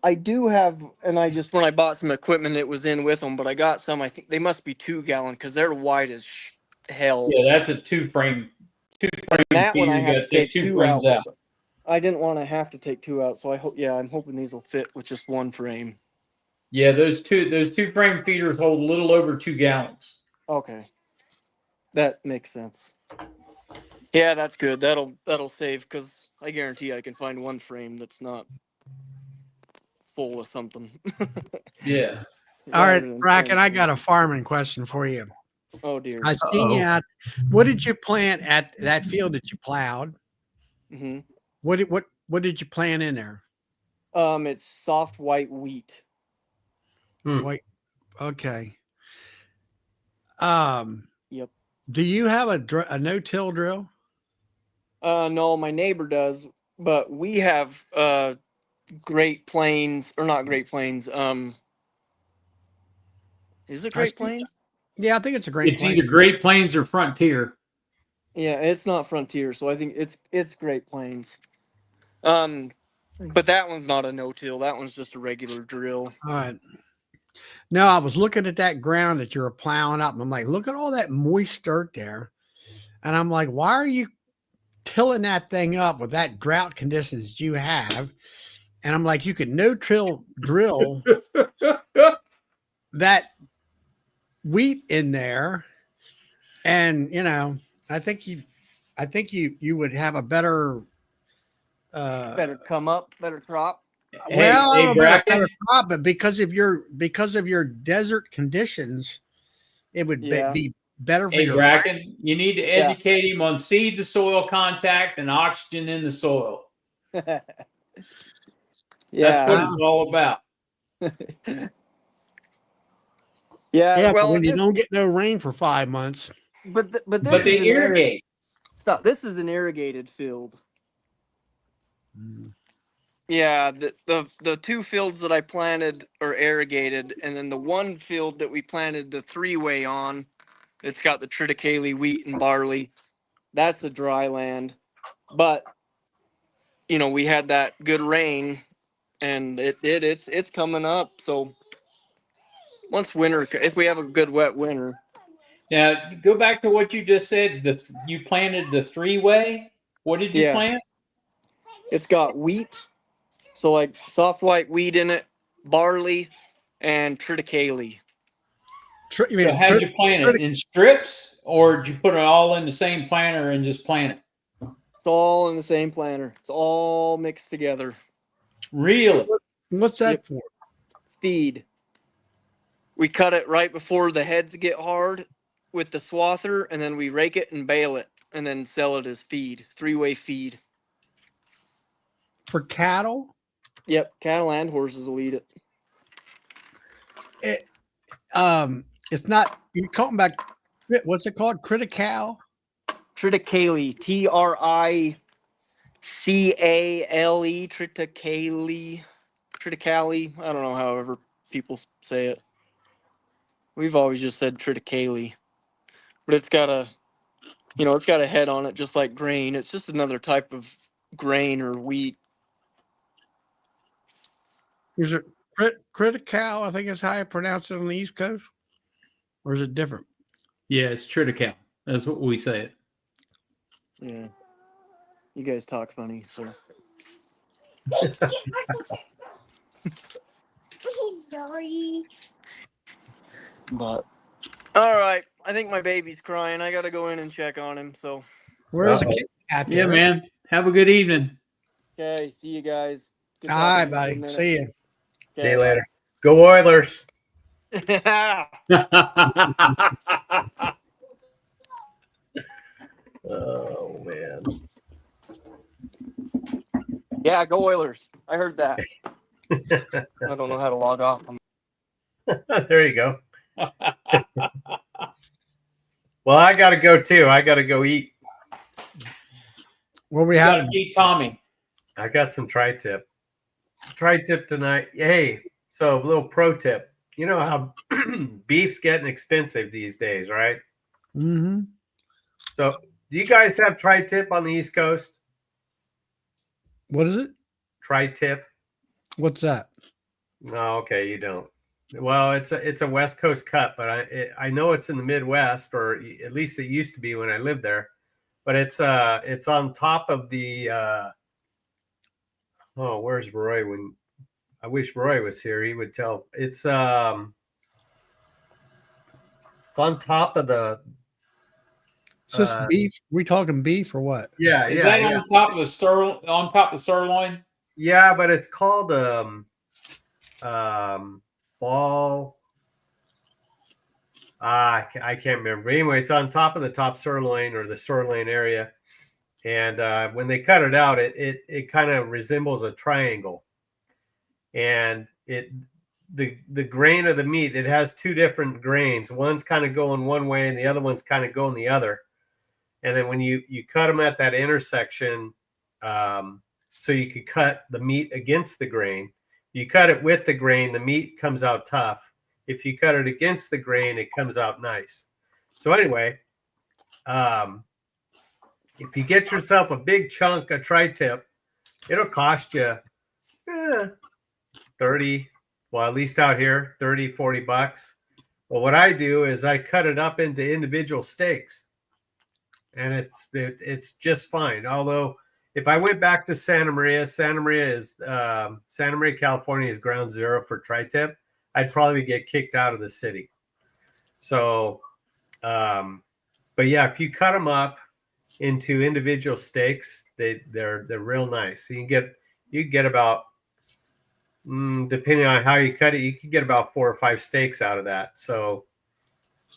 have, and when I bought some equipment, it was in with them, but I got some. I think they must be 2 gallon because they're wide as hell. Yeah, that's a 2-frame. That one feeder. I You have gotta to take 2 frames out. I didn't want to have to take 2 out, so I'm hoping these will fit with just 1 frame. Yeah, those 2-frame feeders hold a little over 2 gallons. Okay, that makes sense. Yeah, that's good. That'll save, because I guarantee I can find one frame that's not full of something. Yeah. All right, Rather than Bracken, I tearing got a things. farming question for you. Oh dear. I seen you out. What did you plant at that field that you plowed? Hmm. What did you plant in there? It's soft white wheat. Wait, okay. Um, Yep. do you have a no-till drill? No, my neighbor does, but we have Great Plains, or not Great Plains. Is it I Great see. Plains? Yeah, I think it's a great It's plan. either Great Plains or Frontier. Yeah, it's not Frontier, so I think it's Great Plains. But that one's not a no-till. That one's just a regular drill. All right. No, I was looking at that ground that you were plowing up, and I'm like, look at all that moist dirt there. And I'm like, why are you tilling that thing up with that drought conditions you have? And I'm like, you could no-till drill that wheat in there, and I think you would have a better Better come up, better crop. well, I don't know about a Bracken. better crop, but because of your desert conditions, it would Yeah. be better for Hey, your Bracken, you need to Yeah. educate him on seed to soil contact and oxygen in the soil. Yeah. That's what it's all about. yeah. But Well, when you don't get no rain for 5 months, but this But is they an irrigate. Stop. This is an irrigated field. Yeah, the two fields that I planted are irrigated, and then the one field that we planted the three-way on, it's got the triticale wheat and barley. That's a dry land, but we had that good rain, and it's coming up. So once winter, if we have a good wet winter, Now, go back to what you just said. You planted the three-way. What did you yeah, plant? it's got wheat, so like soft white wheat in it, barley, and triticale. you So mean how'd you plant it? In strips, or did you put it all in the same planter and just plant it? It's all in the same planter. It's all mixed together. Really? what's that Yep. for? Feed. We cut it right before the heads get hard with the swather, and then we rake it and bale it, and then sell it as feed. Three-way feed. For cattle? Yep, cattle and horses will eat it. It's not. You're talking about what's it called? Critical? Triticale. Tricale. Triticale. Triticale. I don't know, however people say it. We've always just said triticale. But it's got a head on it just like grain. It's just another type of grain or wheat. Is it critical? I think is how you pronounce it on the East Coast, or is it different? Yeah, it's triticale. That's what we say it. Yeah. You guys talk funny, so. Sorry. But all right, I think my baby's crying. I gotta go in and check on him. So Where's the kid at Yeah, there? man. Have a good evening. okay, see you guys. Good All right, talking to you for a buddy. minute. See you. See you later. Go Oilers. Yeah. Oh man. Yeah, go Oilers. I heard that. I don't know how to log off. There you go. Well, I gotta go too. I gotta go eat. What we You have? gotta feed Tommy. I got some tri-tip. Tri-tip tonight. Hey, so a little pro tip. You know how beef's getting expensive these days, right? Mm-hmm. So do you guys have tri-tip on the East Coast? What is it? Tri-tip? What's that? Oh, okay, you don't. Well, it's a West Coast cut, but I know it's in the Midwest, or at least it used to be when I lived there. But it's on top of the where's Roy? When I wish Roy was here, he would tell. It's on top of the Is this beef? We talking beef or what? Yeah, Is yeah, that yeah. on top of the sirloin? Yeah, but it's called ball. I can't remember. Anyway, it's on top of the top sirloin or the sirloin area, and when they cut it out, it kind of resembles a triangle, and the grain of the meat, it has two different grains. One's kind of going one way, and the other one's kind of going the other. And then when you cut them at that intersection, so you could cut the meat against the grain. You cut it with the grain, the meat comes out tough. If you cut it against the grain, it comes out nice. So anyway, if you get yourself a big chunk of tri-tip, it'll cost you 30, well, at least out here, 30, 40 bucks. Well, what I do is I cut it up into individual steaks, and it's just fine. Although if I went back to Santa Maria, Santa Maria, California is ground zero for tri-tip. I'd probably get kicked out of the city. So, but yeah, if you cut them up into individual steaks, they're real nice. So you get about, depending on how you cut it, you can get about 4 or 5 steaks out of that. So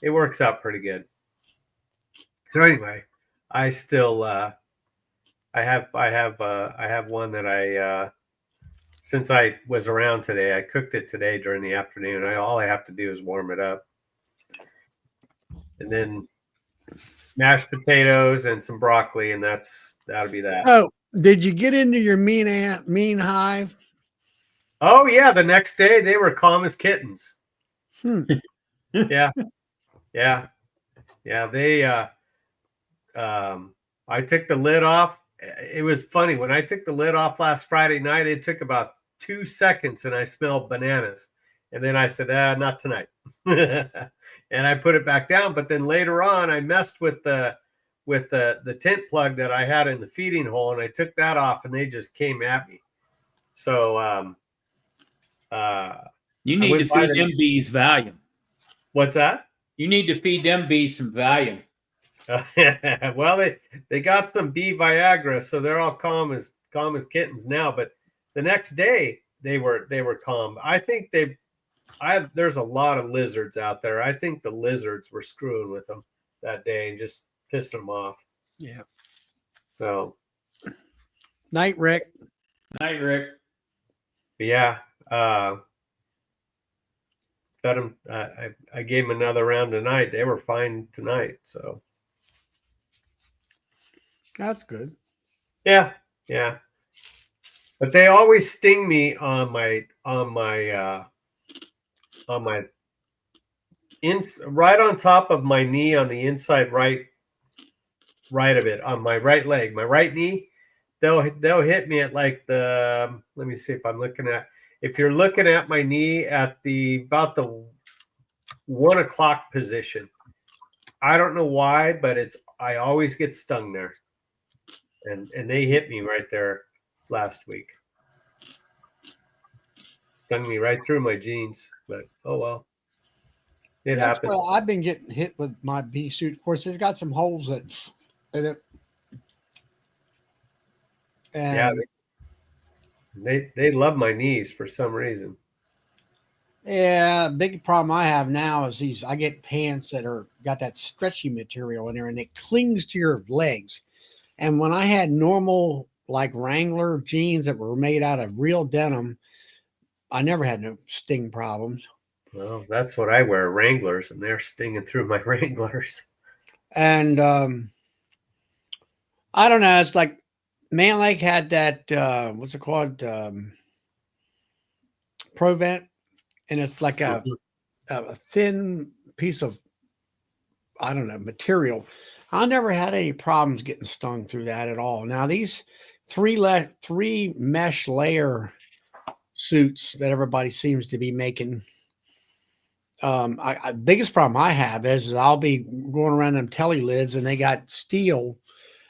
it works out pretty good. So anyway, I still I have one that I since I was around today, I cooked it today during the afternoon. All I have to do is warm it up, and then mashed potatoes and some broccoli, and that'll be that. Oh, did you get into your mean hive? Oh yeah, the next day they were calm as kittens. Yeah. They I took the lid off. It was funny when I took the lid off last Friday night. It took about 2 seconds, and I smelled bananas. And then I said, not tonight. And I put it back down. But then later on, I messed with the tent plug that I had in the feeding hole, and I took that off, and they just came at me. So You need to feed them bees Valium. What's that? You need to feed them bees some Valium. Well, they got some bee Viagra, so they're all calm as kittens now. But the next day they were calm. I think there's a lot of lizards out there. I think the lizards were screwing with them that day and just pissing them off. Yeah. So. Night, Rick. Night, Rick. Yeah. Fed them. I gave them another round tonight. They were fine tonight. So. That's good. Yeah. But they always sting me on my right on top of my knee, on the inside right of it, on my right leg, my right knee. They'll hit me at like the, let me see if you're looking at my knee at about the 1 o'clock position. I don't know why, but I always get stung there. And they hit me right there last week. Stung me right through my jeans, but oh well. It happens. Well, I've been getting hit with my bee suit. Of course, it's got some holes in it. And yeah, they love my knees for some reason. Yeah, big problem I have now is I get pants that got that stretchy material in there, and it clings to your legs. And when I had normal like Wrangler jeans that were made out of real denim, I never had no sting problems. Well, that's what I wear, Wranglers, and they're stinging through my Wranglers. And I don't know. It's like Man Lake had that, what's it called? Provent. And it's like a thin piece of, I don't know, material. I never had any problems getting stung through that at all. Now, these three mesh layer suits that everybody seems to be making, biggest problem I have is I'll be going around them telly lids and they got steel,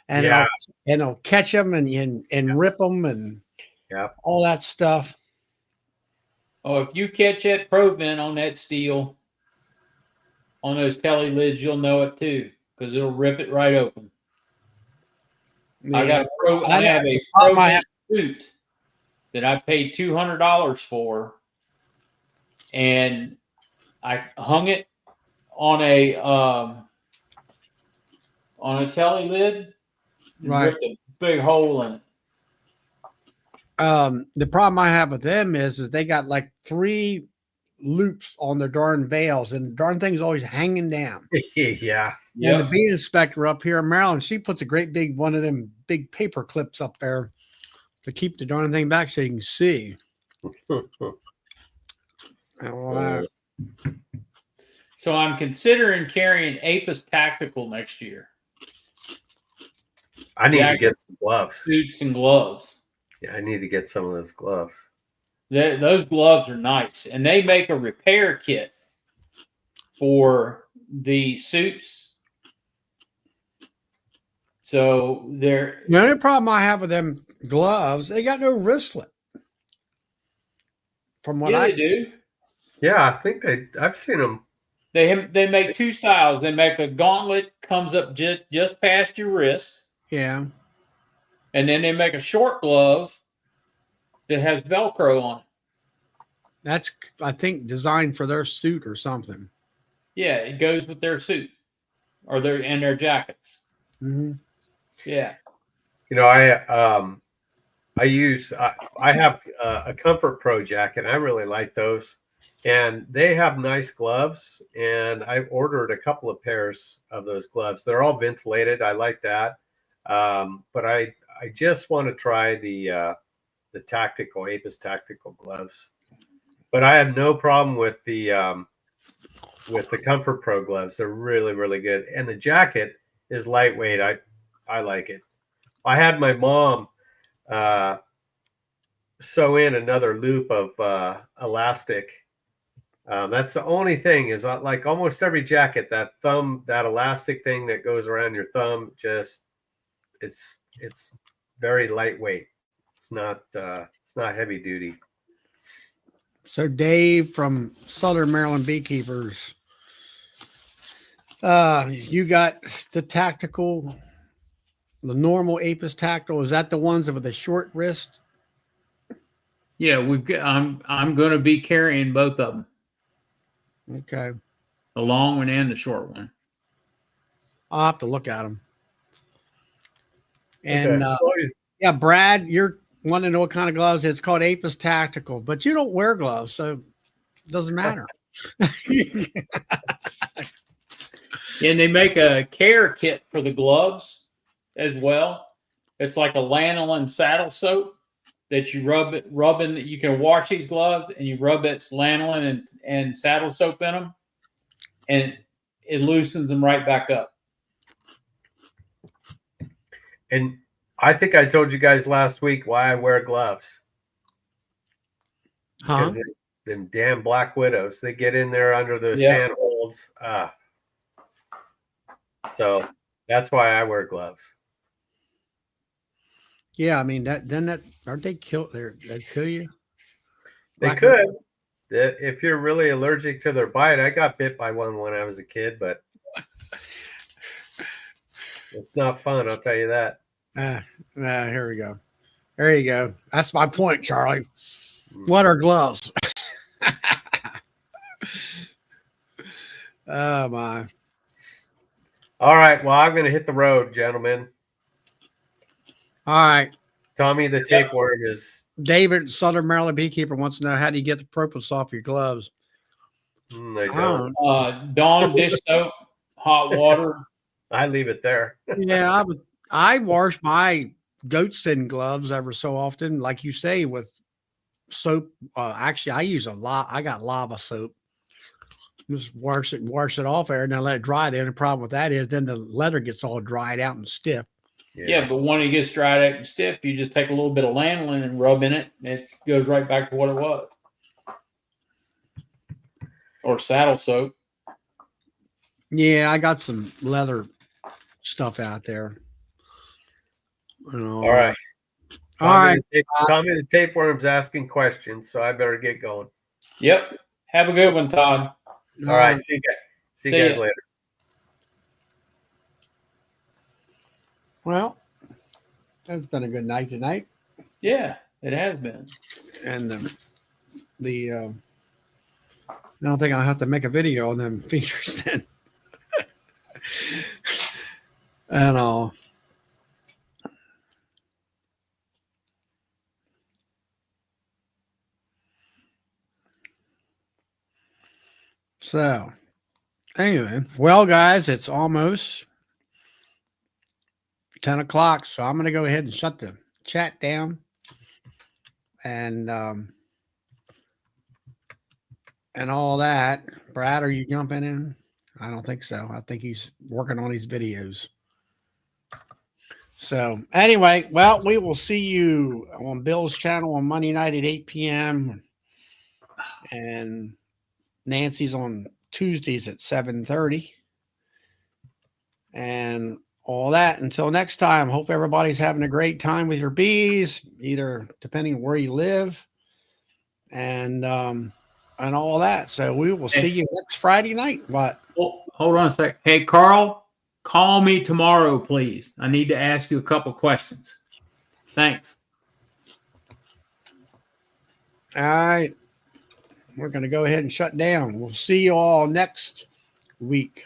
and I'll catch them and rip them and all that stuff. Oh, if you catch that Provent on that steel, on those telly lids, you'll know it too. because it'll rip it right open. I Yeah. have a problem I Pro suit that I paid $200 for, and I hung it on a telly lid and Right. ripped a big hole in it. The problem I have with them is they got like 3 loops on their darn veils, and the darn thing's always hanging down. Yeah. And the Yep. bee inspector up here in Maryland, she puts a great big one of them big paper clips up there to keep the darn thing back so you can see. So I'm considering carrying Apis Tactical next year. I need to Jacket, get some gloves. suits, and gloves. Yeah, I need to get some of those gloves. Those gloves are nice, and they make a repair kit for the suits. So they're The only problem I have with them gloves, they got no wristlet. From what they do. Yeah, I think I've seen them. They make 2 styles. They make a gauntlet comes up just past your wrist, Yeah. and then they make a short glove that has Velcro on it. That's, I think, designed for their suit or something. Yeah, it goes with their suit or their jackets. Mm-hmm. Yeah. You know, I have a Comfort Pro jacket. I really like those, and they have nice gloves. And I've ordered a couple of pairs of those gloves. They're all ventilated. I like that, but I just want to try the tactical Apis tactical gloves. But I have no problem with the Comfort Pro gloves. They're really, really good, and the jacket is lightweight. I like it. I had my mom sew in another loop of elastic. That's the only thing is like almost every jacket, that elastic thing that goes around your thumb, just it's very lightweight. It's not heavy duty. So Dave from Southern Maryland Beekeepers, you got the tactical, the normal Apis tactical. Is that the ones with the short wrist? Yeah, I'm going to be carrying both of them, Okay. the long one and the short one. I'll have to look at them. And Okay. yeah, Brad, you're wanting to know what kind of gloves. It's called Apis Tactical, but you don't wear gloves, so it doesn't matter. And they make a care kit for the gloves as well. It's like a lanolin saddle soap that you rub in. You can wash these gloves and you rub its lanolin and saddle soap in them, and it loosens them right back up. And I think I told you guys last week why I wear gloves. Huh? Because them damn black widows, they get in there under those handholds. So that's why I wear gloves. Yeah, I mean aren't they kill? They kill you. They could. If you're really allergic to their bite. I got bit by one when I was a kid, but it's not fun. I'll tell you that. Here we go. There you go. That's my point, Charlie. What are gloves? Oh my. All right. Well, I'm going to hit the road, gentlemen. All right. Tommy the tapeworm is. David, Southern Maryland Beekeeper, wants to know, how do you get the propose off your gloves? I don't. Dawn dish soap, hot water. I leave it there. Yeah, I wash my goatskin gloves ever so often, like you say, with soap. Actually, I use a lot. I got lava soap. Just wash it off there, and then let it dry. The only problem with that is then the leather gets all dried out and stiff. Yeah, but when it gets dried out and stiff, you just take a little bit of lanolin and rub in it, and it goes right back to what it was. Or saddle soap. Yeah, I got some leather stuff out there. All right. All right. Tommy the tapeworm's asking questions, so I better get going. Yep. Have a good one, Todd. All right. See you guys later. Well, it's been a good night tonight. Yeah, it has been. And I don't think I'll have to make a video on them features then. And so anyway, well, guys, it's almost 10 o'clock. So I'm going to go ahead and shut the chat down. And all that. Brad, are you jumping in? I don't think so. I think he's working on his videos. So anyway, well, we will see you on Bill's channel on Monday night at 8 p.m. and Nancy's on Tuesdays at 7:30. And all that. Until next time, hope everybody's having a great time with your bees, either depending on where you live, and all that. So we will see you next Friday night. What? Oh, hold on a sec. Hey, Carl, call me tomorrow, please. I need to ask you a couple questions. Thanks. All right. We're going to go ahead and shut down. We'll see you all next week.